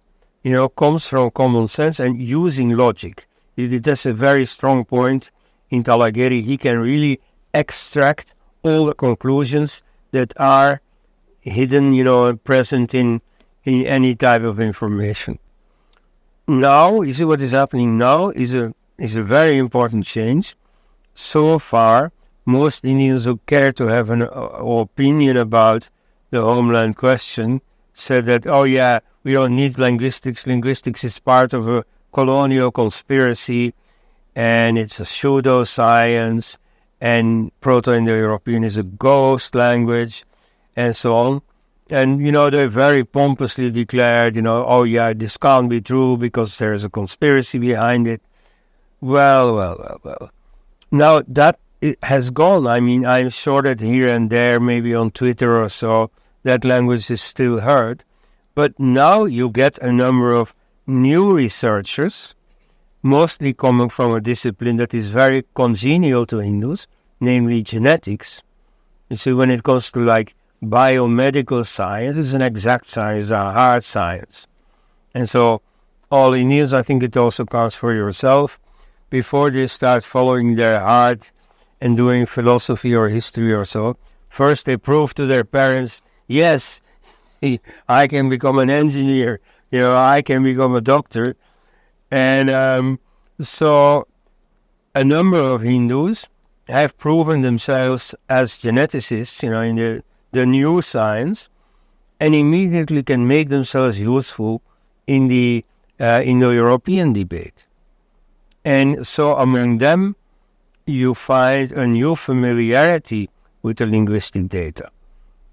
comes from common sense and using logic. That's a very strong point in Talagiri. He can really extract all the conclusions that are hidden, present in any type of information. Now, you see what is happening now is a very important change. So far, most Indians who care to have an opinion about the homeland question said that, oh yeah, we don't need linguistics. Linguistics is part of a colonial conspiracy, and it's a pseudo-science, and Proto-Indo-European is a ghost language, and so on. And, they very pompously declared, oh yeah, this can't be true because there's a conspiracy behind it. Well. Now that it has gone. I mean, I'm sure that here and there, maybe on Twitter or so, that language is still heard. But now you get a number of new researchers, mostly coming from a discipline that is very congenial to Hindus, namely genetics. You see, when it comes to like biomedical science, it's an exact science, a hard science. And so all Indians, I think it also counts for yourself, before they start following their heart and doing philosophy or history or so, first they prove to their parents, yes, I can become an engineer, I can become a doctor. And so a number of Hindus have proven themselves as geneticists, in the new science, and immediately can make themselves useful in the Indo-European debate. And so among them, you find a new familiarity with the linguistic data.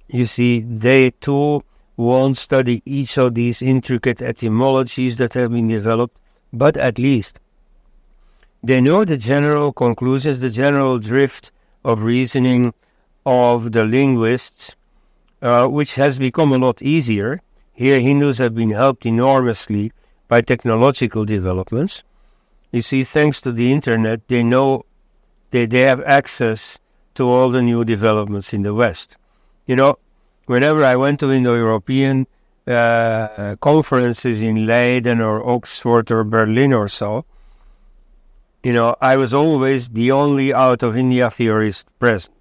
You see, they too won't study each of these intricate etymologies that have been developed, but at least they know the general conclusions, the general drift of reasoning of the linguists, which has become a lot easier. Here, Hindus have been helped enormously by technological developments. You see, thanks to the internet, they know they have access to all the new developments in the West. Whenever I went to Indo-European conferences in Leiden or Oxford or Berlin or so, I was always the only out-of-India theorist present.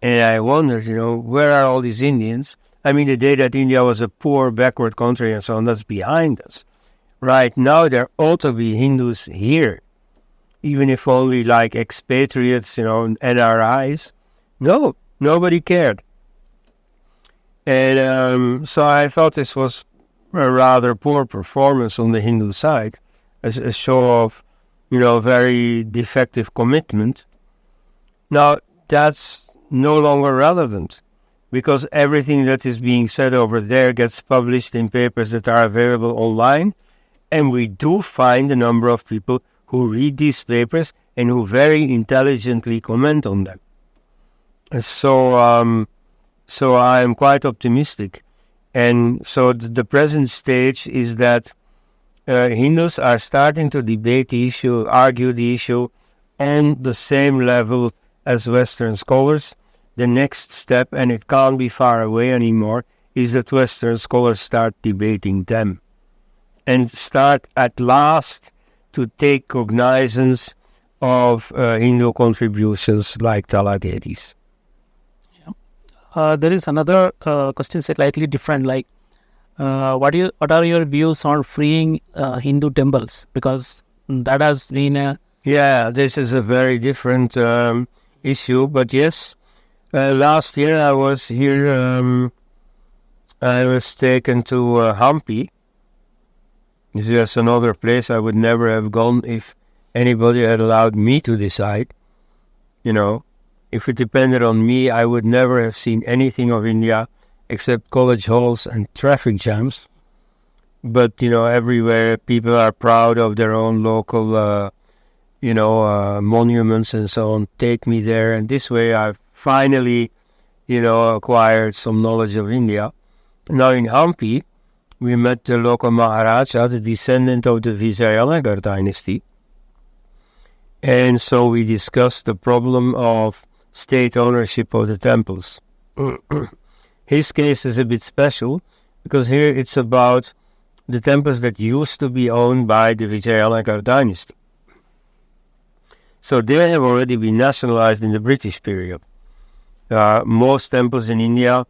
And I wondered, where are all these Indians? I mean, the day that India was a poor, backward country and so on, that's behind us. Right now, there ought to be Hindus here, even if only like expatriates, NRIs. No, nobody cared. And so I thought this was a rather poor performance on the Hindu side, a show of, very defective commitment. Now, that's no longer relevant, because everything that is being said over there gets published in papers that are available online, and we do find a number of people who read these papers and who very intelligently comment on them. So I am quite optimistic. And so the present stage is that Hindus are starting to debate the issue, argue the issue on the same level as Western scholars. the next step, and it can't be far away anymore, is that Western scholars start debating them and start at last to take cognizance of Hindu contributions like Talageri's.
There is another question slightly different, like what are your views on freeing Hindu temples? Because that has been a...
Yeah, this is a very different issue, but yes, last year I was here, I was taken to Hampi. This is another place I would never have gone if anybody had allowed me to decide. You know, if it depended on me, I would never have seen anything of India except college halls and traffic jams. But, everywhere people are proud of their own local, monuments and so on. Take me there. And this way I've finally, acquired some knowledge of India. Now in Hampi, we met the local Maharaja, the descendant of the Vijayanagar dynasty. And so we discussed the problem of state ownership of the temples. His case is a bit special because here it's about the temples that used to be owned by the Vijayanagar dynasty. So they have already been nationalized in the British period. Most temples in India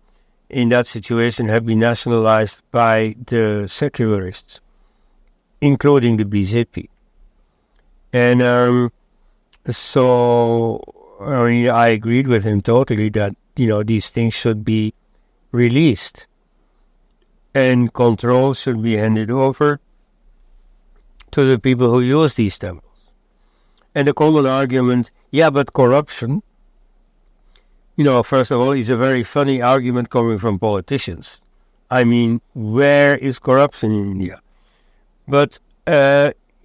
in that situation have been nationalized by the secularists, including the BJP. And so I agreed with him totally that, these things should be released and control should be handed over to the people who use these temples. And the common argument, yeah, but corruption, first of all, is a very funny argument coming from politicians. I mean, where is corruption in India? But,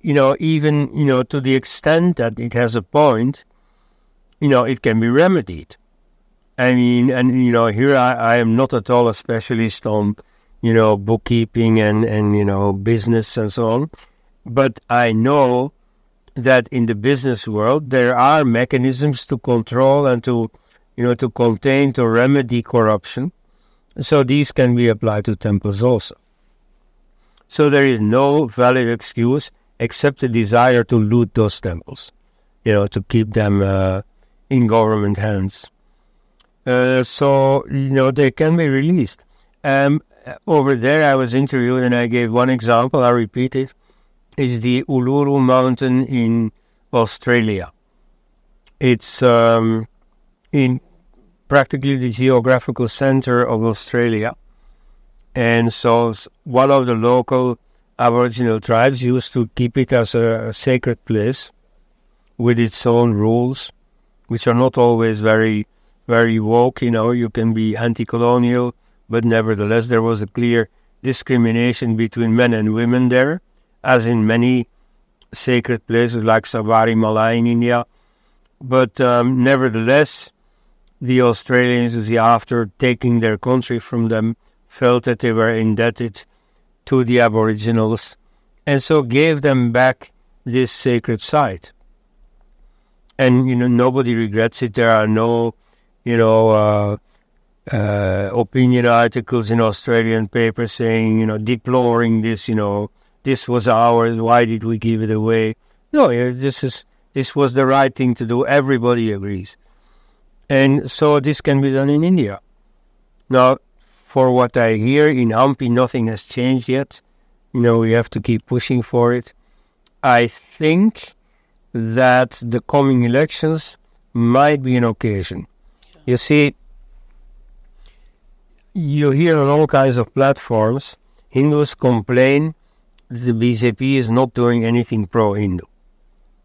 even, to the extent that it has a point, it can be remedied. I mean, and, here I am not at all a specialist on, bookkeeping and business and so on. But I know that in the business world, there are mechanisms to control and to contain, to remedy corruption. So these can be applied to temples also. So there is no valid excuse except the desire to loot those temples, to keep them in government hands. So they can be released. Over there I was interviewed and I gave one example, I repeat it, is the Uluru Mountain in Australia. It's in practically the geographical center of Australia. And so one of the local Aboriginal tribes used to keep it as a sacred place with its own rules, which are not always very, very woke. You can be anti-colonial, but nevertheless there was a clear discrimination between men and women there, as in many sacred places like Sabarimala in India. But nevertheless, the Australians, after taking their country from them, felt that they were indebted to the Aboriginals and so gave them back this sacred site. And, nobody regrets it. There are no, opinion articles in Australian papers saying, deploring this, this was ours, why did we give it away? No, this was the right thing to do. Everybody agrees. And so this can be done in India. Now, for what I hear, in Hampi nothing has changed yet. We have to keep pushing for it. I think that the coming elections might be an occasion. You see, you hear on all kinds of platforms, Hindus complain that the BJP is not doing anything pro-Hindu.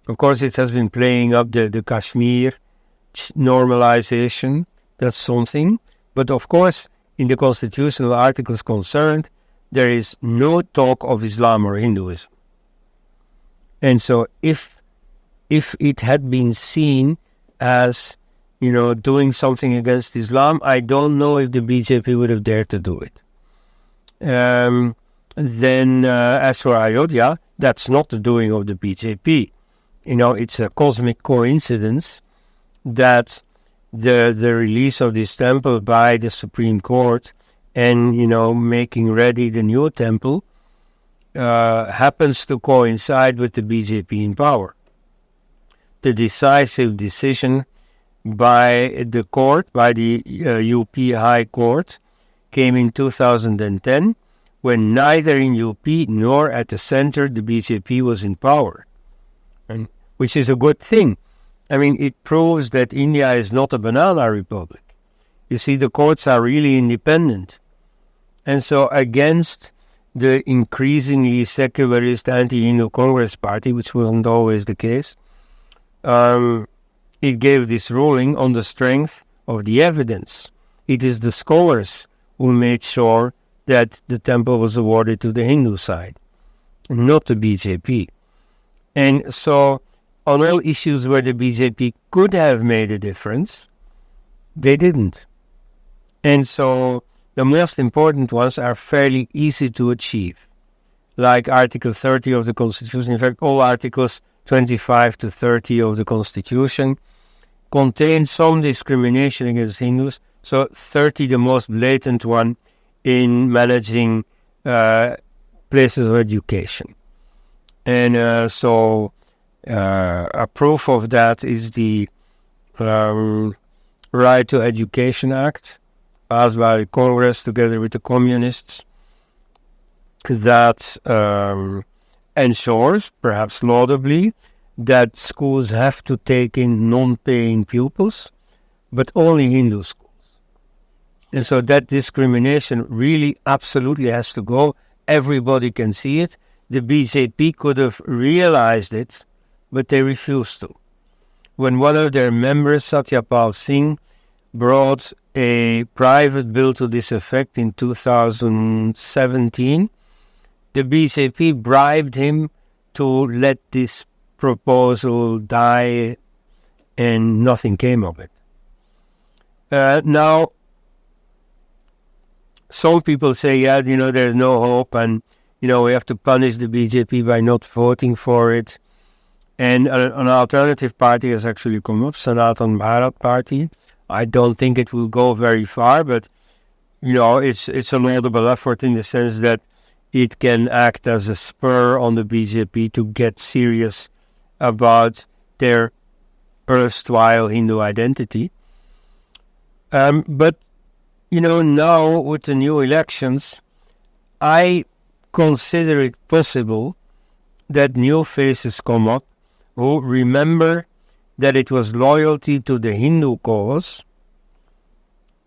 Of course, it has been playing up the Kashmir normalization, that's something. But of course, in the constitutional articles concerned, there is no talk of Islam or Hinduism. And so if it had been seen as, doing something against Islam, I don't know if the BJP would have dared to do it. Then as for Ayodhya, that's not the doing of the BJP. It's a cosmic coincidence that the release of this temple by the Supreme Court and, making ready the new temple happens to coincide with the BJP in power. The decisive decision by the court, by the UP High Court, came in 2010, when neither in UP nor at the center the BJP was in power, and which is a good thing. I mean, it proves that India is not a banana republic. You see, the courts are really independent. And so against the increasingly secularist anti-Hindu Congress party, which wasn't always the case, it gave this ruling on the strength of the evidence. It is the scholars who made sure that the temple was awarded to the Hindu side, not the BJP. And so on all issues where the BJP could have made a difference, they didn't. And so the most important ones are fairly easy to achieve, like Article 30 of the Constitution. In fact, all Articles 25 to 30 of the Constitution contain some discrimination against Hindus, so 30 the most blatant one in managing places of education. And so a proof of that is the Right to Education Act, passed by Congress together with the communists, that ensures, perhaps laudably, that schools have to take in non-paying pupils, but only Hindu schools. And so that discrimination really absolutely has to go. Everybody can see it. The BJP could have realized it, but they refused to. When one of their members, Satyapal Singh, brought a private bill to this effect in 2017, the BJP bribed him to let this proposal die, and nothing came of it. Now, some people say, there's no hope, and, we have to punish the BJP by not voting for it. And an alternative party has actually come up, Sanatan Bharat Party. I don't think it will go very far, but, it's a laudable effort in the sense that it can act as a spur on the BJP to get serious about their erstwhile Hindu identity. But, now with the new elections, I consider it possible that new faces come up who remember that it was loyalty to the Hindu cause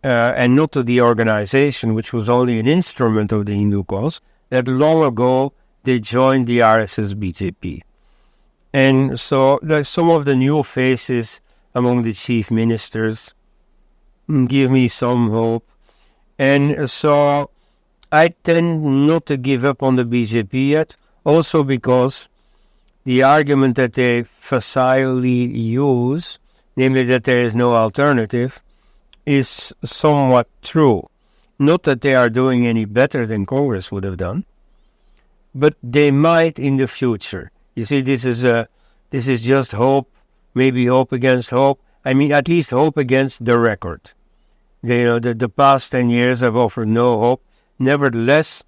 and not to the organization, which was only an instrument of the Hindu cause, that long ago they joined the RSS BJP. And so some of the new faces among the chief ministers give me some hope. And so I tend not to give up on the BJP yet, also because the argument that they facilely use, namely that there is no alternative, is somewhat true. Not that they are doing any better than Congress would have done, but they might in the future. You see, this is just hope, maybe hope against hope. I mean, at least hope against the record. The past 10 years have offered no hope. Nevertheless,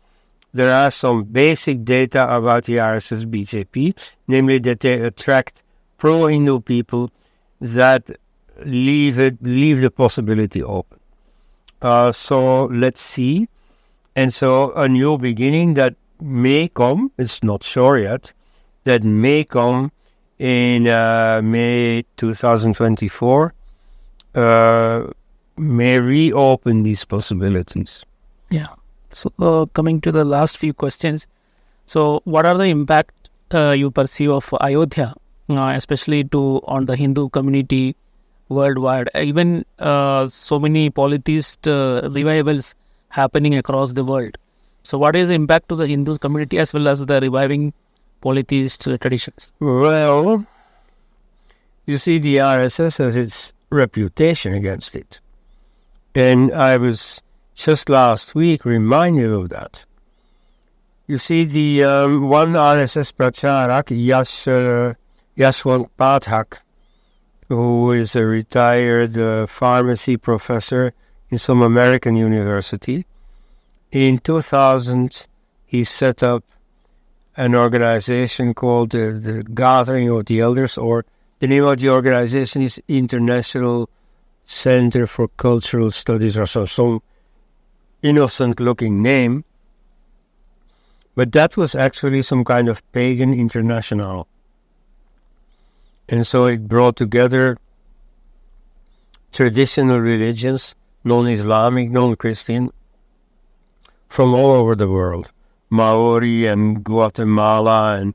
there are some basic data about the RSS BJP, namely that they attract pro-Hindu people that leave the possibility open. So let's see. And so a new beginning that may come, it's not sure yet, that may come in May 2024, may reopen these possibilities.
Yeah. So coming to the last few questions. So what are the impact you perceive of Ayodhya, especially on the Hindu community worldwide? Even so many polytheist revivals happening across the world. So what is the impact to the Hindu community as well as the reviving polytheist traditions?
Well, you see, the RSS has its reputation against it. And I was just last week reminded of that. You see, the one RSS pracharak, Yashwant Pathak, who is a retired pharmacy professor in some American university. In 2000, he set up an organization called the Gathering of the Elders, or the name of the organization is International Center for Cultural Studies, or some innocent-looking name. But that was actually some kind of pagan international. And so it brought together traditional religions, non-Islamic, non-Christian, from all over the world. Maori and Guatemala and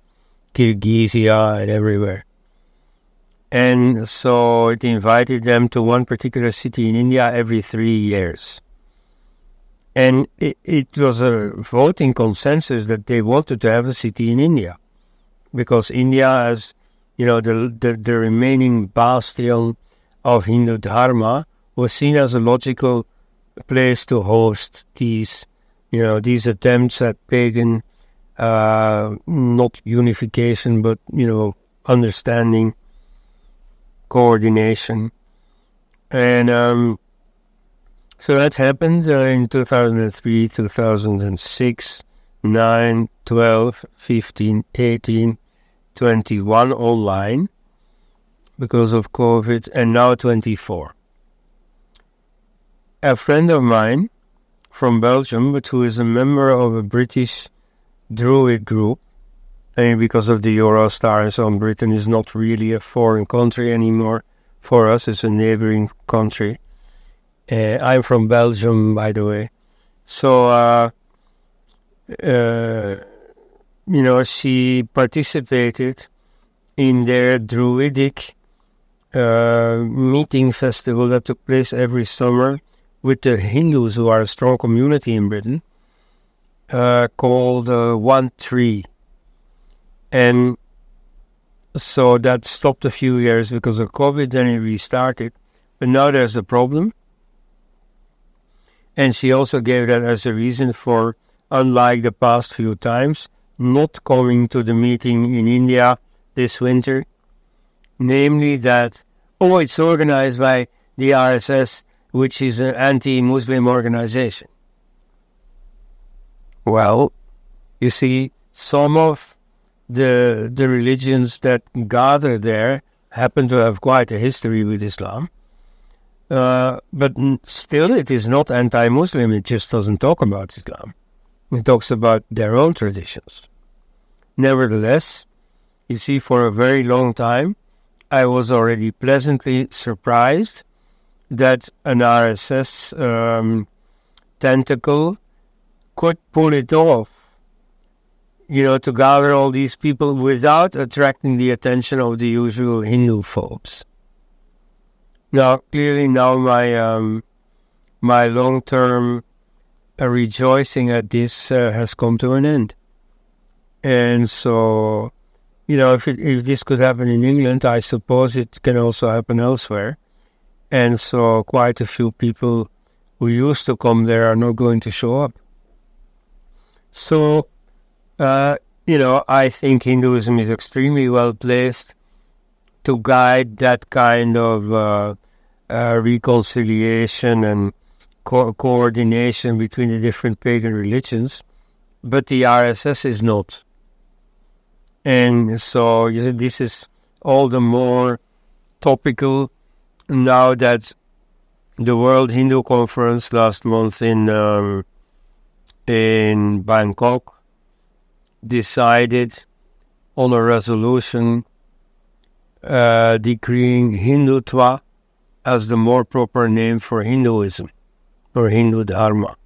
Kyrgyzia and everywhere. And so it invited them to one particular city in India every 3 years. And it was a voting consensus that they wanted to have a city in India, because India, as the remaining bastion of Hindu Dharma, was seen as a logical place to host these attempts at pagan, not unification, but understanding, coordination, and so that happened in 2003, 2006, 9, 12, 15, 18, 21 online because of COVID, and now 24. A friend of mine from Belgium, but who is a member of a British Druid group, and because of the Eurostar and so on, Britain is not really a foreign country anymore. For us, it's a neighboring country. I'm from Belgium, by the way. So, she participated in their Druidic meeting festival that took place every summer with the Hindus, who are a strong community in Britain, called One Tree. And so that stopped a few years because of COVID, then it restarted. But now there's a problem. And she also gave that as a reason for, unlike the past few times, not coming to the meeting in India this winter. Namely that, it's organized by the RSS, which is an anti-Muslim organization. Well, you see, some of the religions that gather there happen to have quite a history with Islam. But still, it is not anti-Muslim. It just doesn't talk about Islam. It talks about their own traditions. Nevertheless, you see, for a very long time, I was already pleasantly surprised that an RSS tentacle could pull it off, to gather all these people without attracting the attention of the usual Hindu phobes. Now, clearly now my long-term rejoicing at this has come to an end. And so, if this could happen in England, I suppose it can also happen elsewhere. And so quite a few people who used to come there are not going to show up. So, I think Hinduism is extremely well placed to guide that kind of reconciliation and coordination between the different pagan religions, but the RSS is not. And so this is all the more topical now that the World Hindu Conference last month in Bangkok decided on a resolution decreeing Hindutva as the more proper name for Hinduism or Hindu Dharma.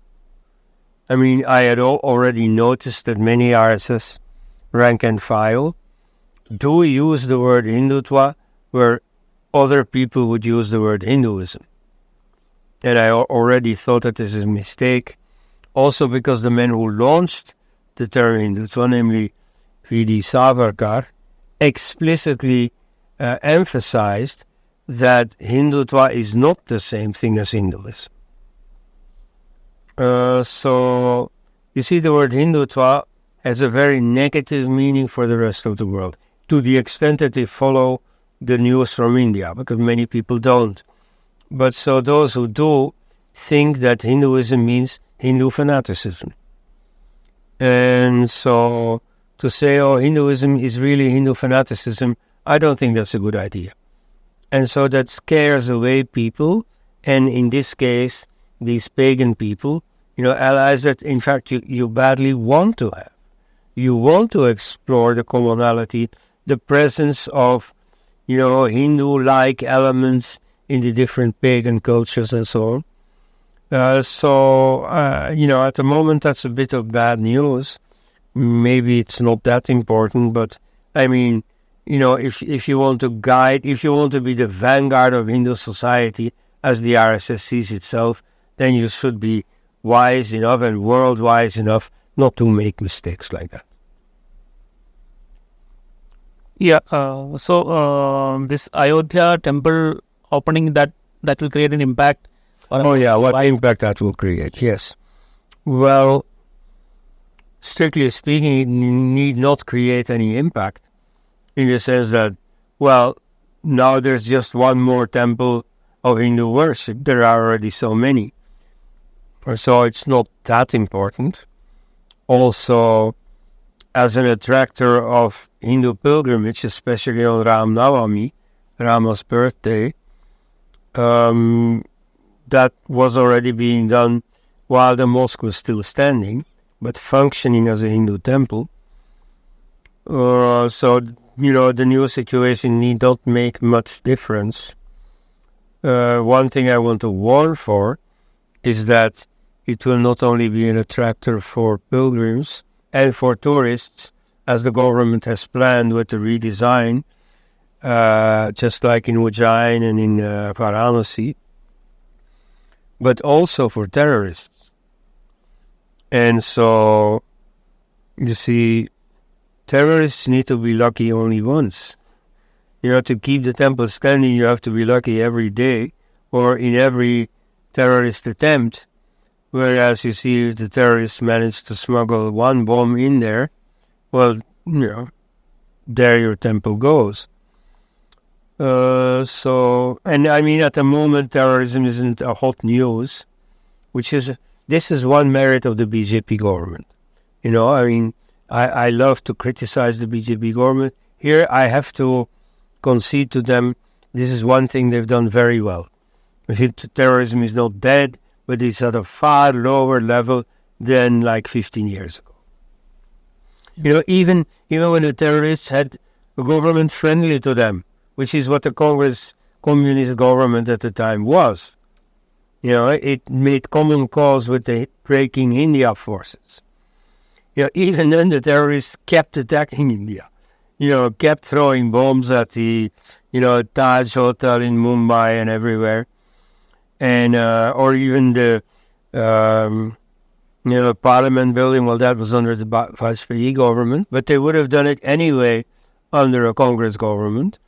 I mean, I had already noticed that many RSS rank and file do use the word Hindutva where other people would use the word Hinduism. And I already thought that this is a mistake, also because the man who launched the term Hindutva, namely V.D. Savarkar, explicitly emphasized that Hindutva is not the same thing as Hinduism. So, you see, the word Hindutva has a very negative meaning for the rest of the world, to the extent that they follow the news from India, because many people don't. But so those who do think that Hinduism means Hindu fanaticism. And so to say, oh, Hinduism is really Hindu fanaticism, I don't think that's a good idea. And so that scares away people, and in this case, these pagan people, allies that in fact you badly want to have. You want to explore the commonality, the presence of, Hindu-like elements in the different pagan cultures and so on. At the moment, that's a bit of bad news. Maybe it's not that important, but I mean, if you want to guide, if you want to be the vanguard of Hindu society, as the RSS sees itself, then you should be wise enough and world wise enough not to make mistakes like that.
Yeah. This Ayodhya temple opening, that will create an impact.
What impact that will create? Yes. Well, strictly speaking, it need not create any impact, in the sense that, well, now there's just one more temple of Hindu worship. There are already so many. So it's not that important. Also, as an attractor of Hindu pilgrimage, especially on Ram Navami, Rama's birthday, that was already being done while the mosque was still standing, but functioning as a Hindu temple. The new situation need not make much difference. One thing I want to warn for is that it will not only be an attractor for pilgrims and for tourists, as the government has planned with the redesign, just like in Ujjain and in Varanasi, but also for terrorists. And so, you see, terrorists need to be lucky only once. To keep the temple standing, you have to be lucky every day or in every terrorist attempt. Whereas you see, if the terrorists manage to smuggle one bomb in there, well, there your temple goes. And I mean, at the moment, terrorism isn't a hot news, this is one merit of the BJP government. I love to criticize the BJP government. Here, I have to concede to them, this is one thing they've done very well. Terrorism is not dead, but it's at a far lower level than like 15 years ago. Even when the terrorists had a government friendly to them, which is what the communist government at the time was. It made common cause with the breaking India forces. Even then the terrorists kept attacking India. Kept throwing bombs at the, Taj Hotel in Mumbai and everywhere. And, or even the, Parliament building, well, that was under the Vajpayee government, but they would have done it anyway under a Congress government,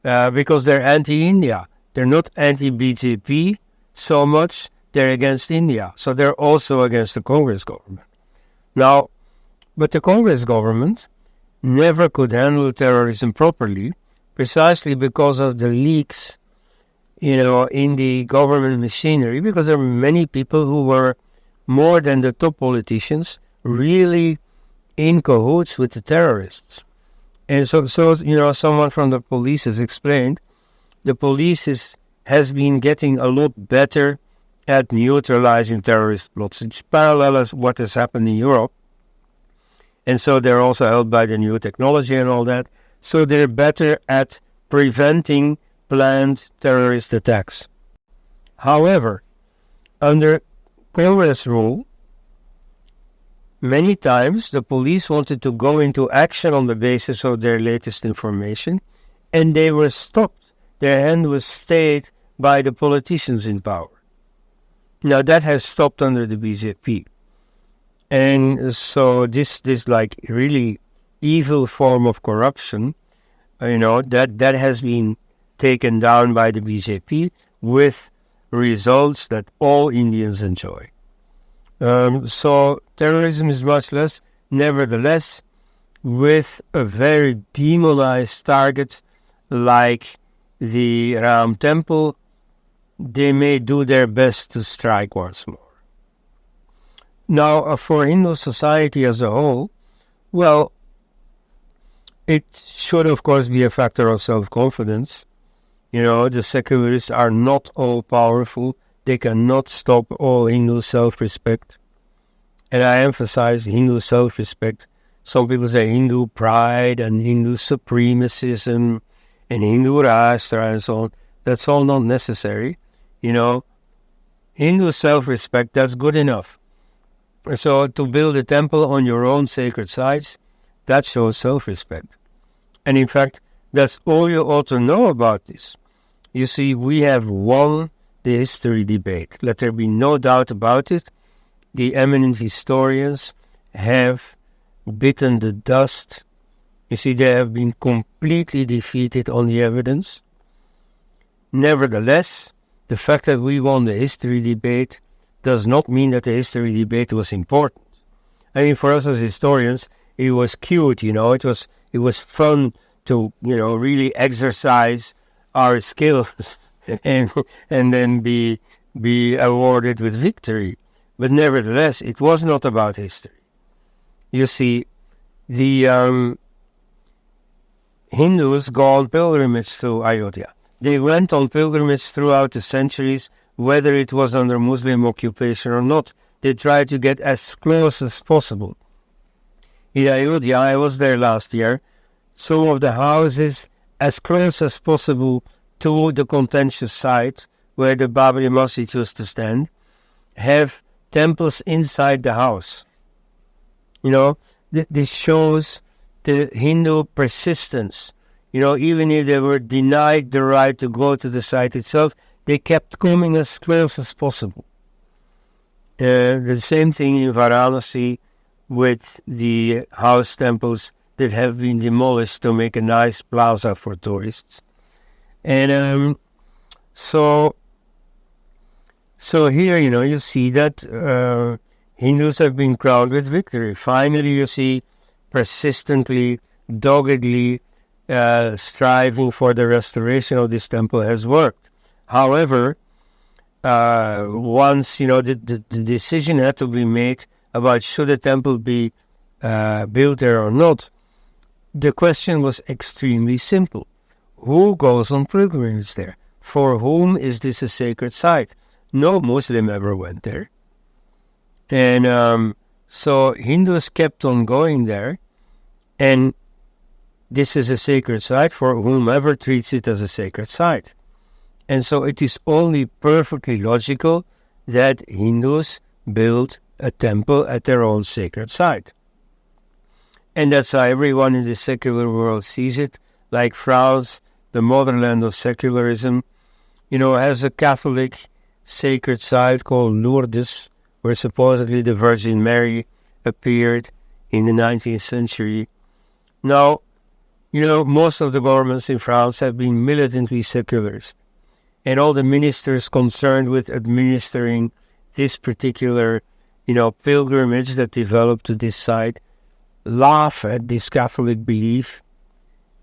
because they're anti-India. They're not anti-BJP so much, they're against India. So they're also against the Congress government. Now, but the Congress government never could handle terrorism properly, precisely because of the leaks, in the government machinery, because there were many people who were, more than the top politicians, really in cahoots with the terrorists. And so someone from the police has explained, the police has been getting a lot better at neutralizing terrorist plots. It's parallel as what has happened in Europe. And so they're also helped by the new technology and all that. So they're better at preventing planned terrorist attacks. However, under Congress rule, many times the police wanted to go into action on the basis of their latest information, and they were stopped. Their hand was stayed by the politicians in power. Now that has stopped under the BJP. And so this like really evil form of corruption, that has been taken down by the BJP with results that all Indians enjoy. So terrorism is much less. Nevertheless, with a very demonized target like the Ram temple, they may do their best to strike once more. Now, for Hindu society as a whole, well, it should, of course, be a factor of self-confidence. The secularists are not all-powerful. They cannot stop all Hindu self-respect. And I emphasize Hindu self-respect. Some people say Hindu pride and Hindu supremacism and Hindu Rashtra and so on. That's all not necessary. Hindu self-respect, that's good enough. So to build a temple on your own sacred sites, that shows self-respect. And in fact, that's all you ought to know about this. You see, we have won the history debate. Let there be no doubt about it. The eminent historians have bitten the dust. You see, they have been completely defeated on the evidence. Nevertheless, the fact that we won the history debate does not mean that the history debate was important. I mean, for us as historians, it was cute, it was fun to, really exercise our skills and then be awarded with victory. But nevertheless, it was not about history. You see, the Hindus go on pilgrimage to Ayodhya. They went on pilgrimage throughout the centuries, whether it was under Muslim occupation or not. They tried to get as close as possible. In Ayodhya, I was there last year, some of the houses as close as possible to the contentious site where the Babri Masjid used to stand, have temples inside the house. This shows the Hindu persistence. Even if they were denied the right to go to the site itself, they kept coming as close as possible. The same thing in Varanasi with the house temples that have been demolished to make a nice plaza for tourists. And so here, you see that Hindus have been crowned with victory. Finally, you see persistently, doggedly striving for the restoration of this temple has worked. However, once, the decision had to be made about should a temple be built there or not, the question was extremely simple. Who goes on pilgrimage there? For whom is this a sacred site? No Muslim ever went there. And so Hindus kept on going there, and this is a sacred site for whomever treats it as a sacred site. And so it is only perfectly logical that Hindus build a temple at their own sacred site. And that's how everyone in the secular world sees it. Like France, the motherland of secularism, has a Catholic sacred site called Lourdes, where supposedly the Virgin Mary appeared in the 19th century. Now, most of the governments in France have been militantly secularist. And all the ministers concerned with administering this particular, pilgrimage that developed to this site laugh at this Catholic belief.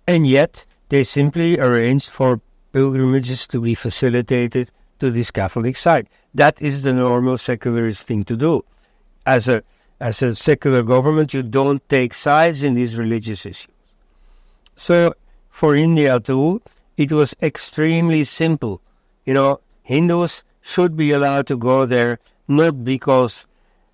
And yet, they simply arranged for pilgrimages to be facilitated to this Catholic site. That is the normal secularist thing to do. As a secular government, you don't take sides in these religious issues. So, for India too, it was extremely simple. Hindus should be allowed to go there, not because,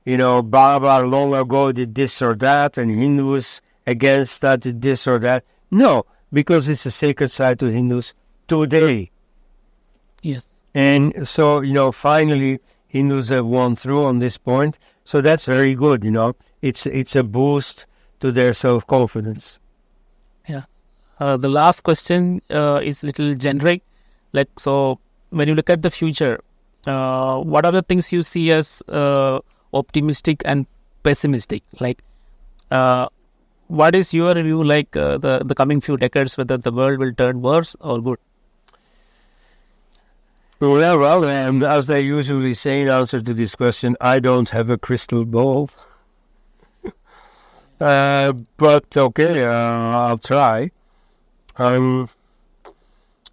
Baba long ago did this or that, and Hindus against that did this or that. No, because it's a sacred site to Hindus today.
Yes.
And so, finally, Hindus have won through on this point. So that's very good, It's a boost to their self-confidence.
Yeah. The last question is a little generic. So when you look at the future, what are the things you see as optimistic and pessimistic? What is your view the coming few decades, whether the world will turn worse or good?
Well, as I usually say in answer to this question, I don't have a crystal ball. But okay, I'll try.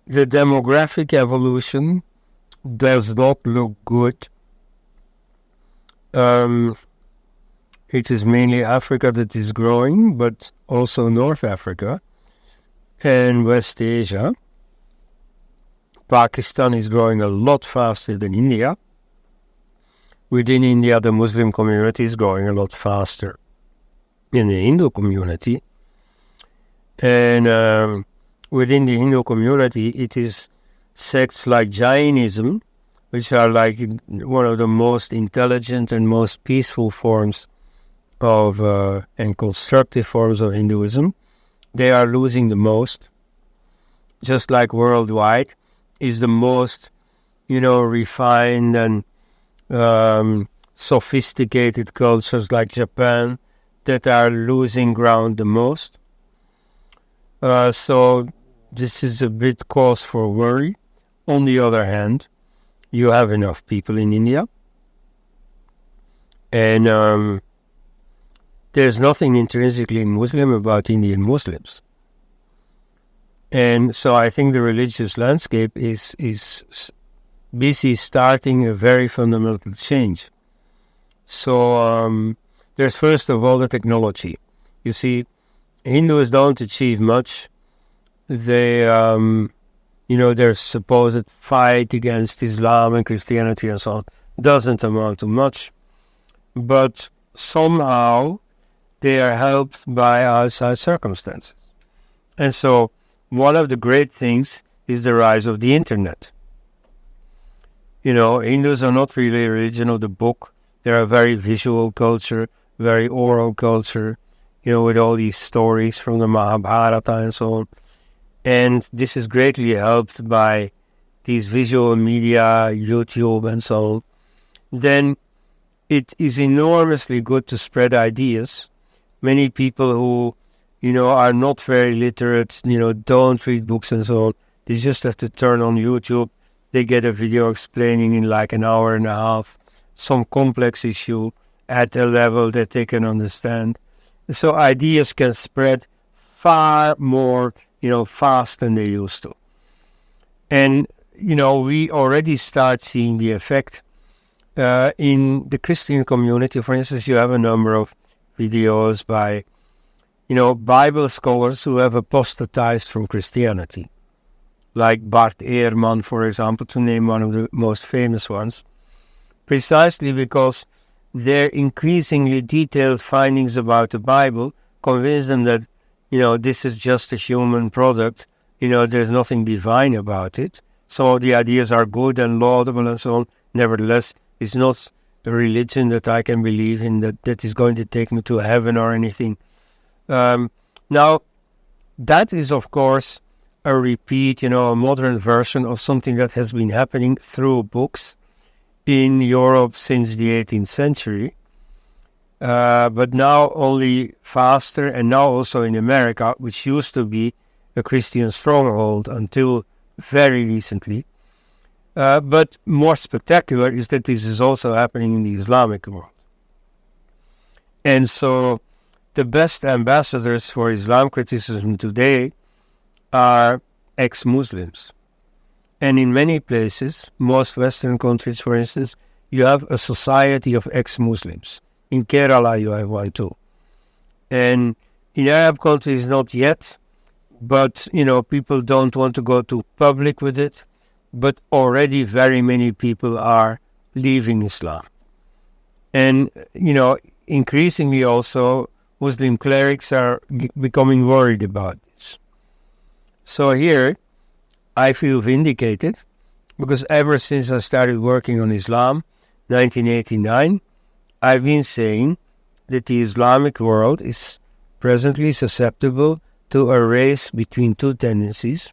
the demographic evolution does not look good. It is mainly Africa that is growing, but also North Africa and West Asia. Pakistan is growing a lot faster than India. Within India, the Muslim community is growing a lot faster in the Hindu community. And within the Hindu community, it is sects like Jainism, which are like one of the most intelligent and most peaceful forms of and constructive forms of Hinduism. They are losing the most, just like worldwide is the most, refined and sophisticated cultures like Japan that are losing ground the most. So this is a bit cause for worry. On the other hand, you have enough people in India, and there's nothing intrinsically Muslim about Indian Muslims. And so I think the religious landscape is busy starting a very fundamental change. So there's first of all the technology. You see, Hindus don't achieve much. They, their supposed fight against Islam and Christianity and so on doesn't amount to much. But somehow they are helped by outside circumstances. And so one of the great things is the rise of the internet. Hindus are not really a religion of the book. They're a very visual culture, very oral culture, with all these stories from the Mahabharata and so on. And this is greatly helped by these visual media, YouTube and so on. Then it is enormously good to spread ideas. Many people who, are not very literate, don't read books and so on, they just have to turn on YouTube. They get a video explaining in like an hour and a half some complex issue at a level that they can understand. So ideas can spread far more, fast than they used to. And, we already start seeing the effect. In the Christian community, for instance, you have a number of videos by, Bible scholars who have apostatized from Christianity. Like Bart Ehrman, for example, to name one of the most famous ones. Precisely because their increasingly detailed findings about the Bible convince them that, this is just a human product. There's nothing divine about it. So the ideas are good and laudable and so on. Nevertheless, it's not a religion that I can believe in that is going to take me to heaven or anything. Now, that is, of course, a repeat, a modern version of something that has been happening through books in Europe since the 18th century. But now only faster, and now also in America, which used to be a Christian stronghold until very recently. But more spectacular is that this is also happening in the Islamic world. And so the best ambassadors for Islam criticism today are ex-Muslims. And in many places, most Western countries, for instance, you have a society of ex-Muslims. In Kerala, you have one too. And in Arab countries, not yet. But, people don't want to go too public with it. But already very many people are leaving Islam. And, increasingly also, Muslim clerics are becoming worried about this. So here, I feel vindicated, because ever since I started working on Islam, 1989, I've been saying that the Islamic world is presently susceptible to a race between two tendencies.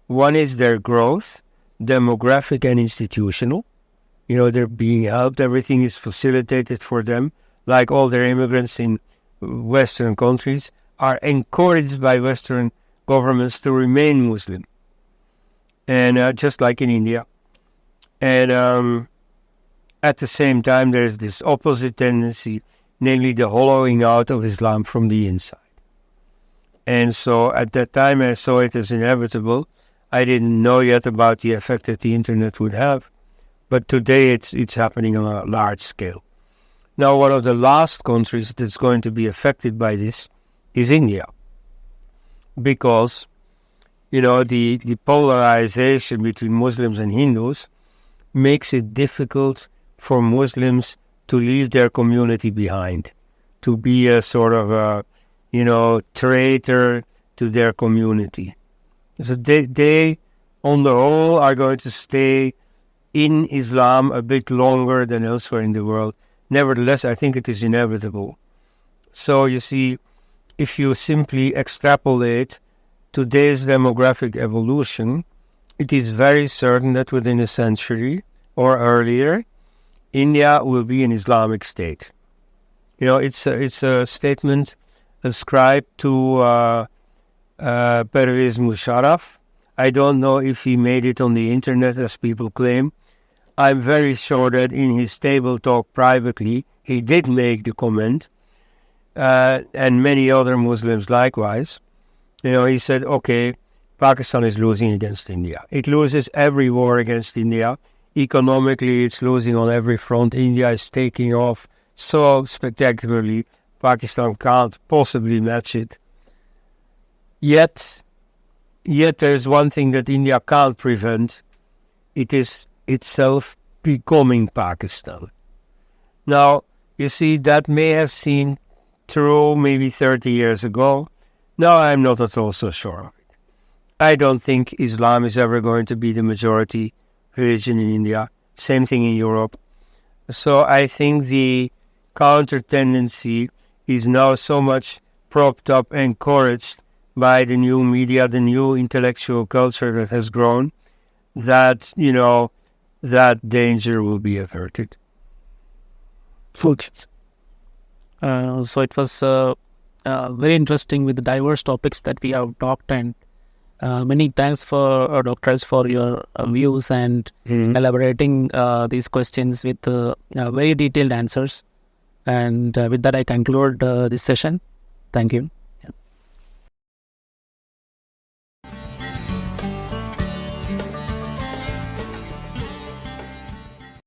One is their growth, demographic and institutional. They're being helped, everything is facilitated for them, like all their immigrants in Western countries are encouraged by Western governments to remain Muslim. And just like in India. And at the same time, there's this opposite tendency, namely the hollowing out of Islam from the inside. And so at that time, I saw it as inevitable. I didn't know yet about the effect that the internet would have, but today it's happening on a large scale. Now, one of the last countries that's going to be affected by this is India, because the polarization between Muslims and Hindus makes it difficult for Muslims to leave their community behind, to be a sort of a traitor to their community. So they on the whole are going to stay in Islam a bit longer than elsewhere in the world. Nevertheless, I think it is inevitable. So you see, if you simply extrapolate today's demographic evolution, it is very certain that within a century or earlier, India will be an Islamic state. It's a statement ascribed to Pervez Musharraf. I don't know if he made it on the internet as people claim. I'm very sure that in his table talk privately, he did make the comment, and many other Muslims likewise. He said, okay, Pakistan is losing against India. It loses every war against India. Economically, it's losing on every front. India is taking off so spectacularly. Pakistan can't possibly match it. Yet there's one thing that India can't prevent. It is itself becoming Pakistan. Now, you see, that may have seemed true maybe 30 years ago. Now I'm not at all so sure of it. I don't think Islam is ever going to be the majority religion in India. Same thing in Europe. So I think the counter tendency is now so much propped up, encouraged by the new media, the new intellectual culture that has grown, that, that danger will be averted.
So it was very interesting with the diverse topics that we have talked, and many thanks for Dr. Elst for your views and elaborating these questions with very detailed answers. And with that, I conclude this session. Thank you.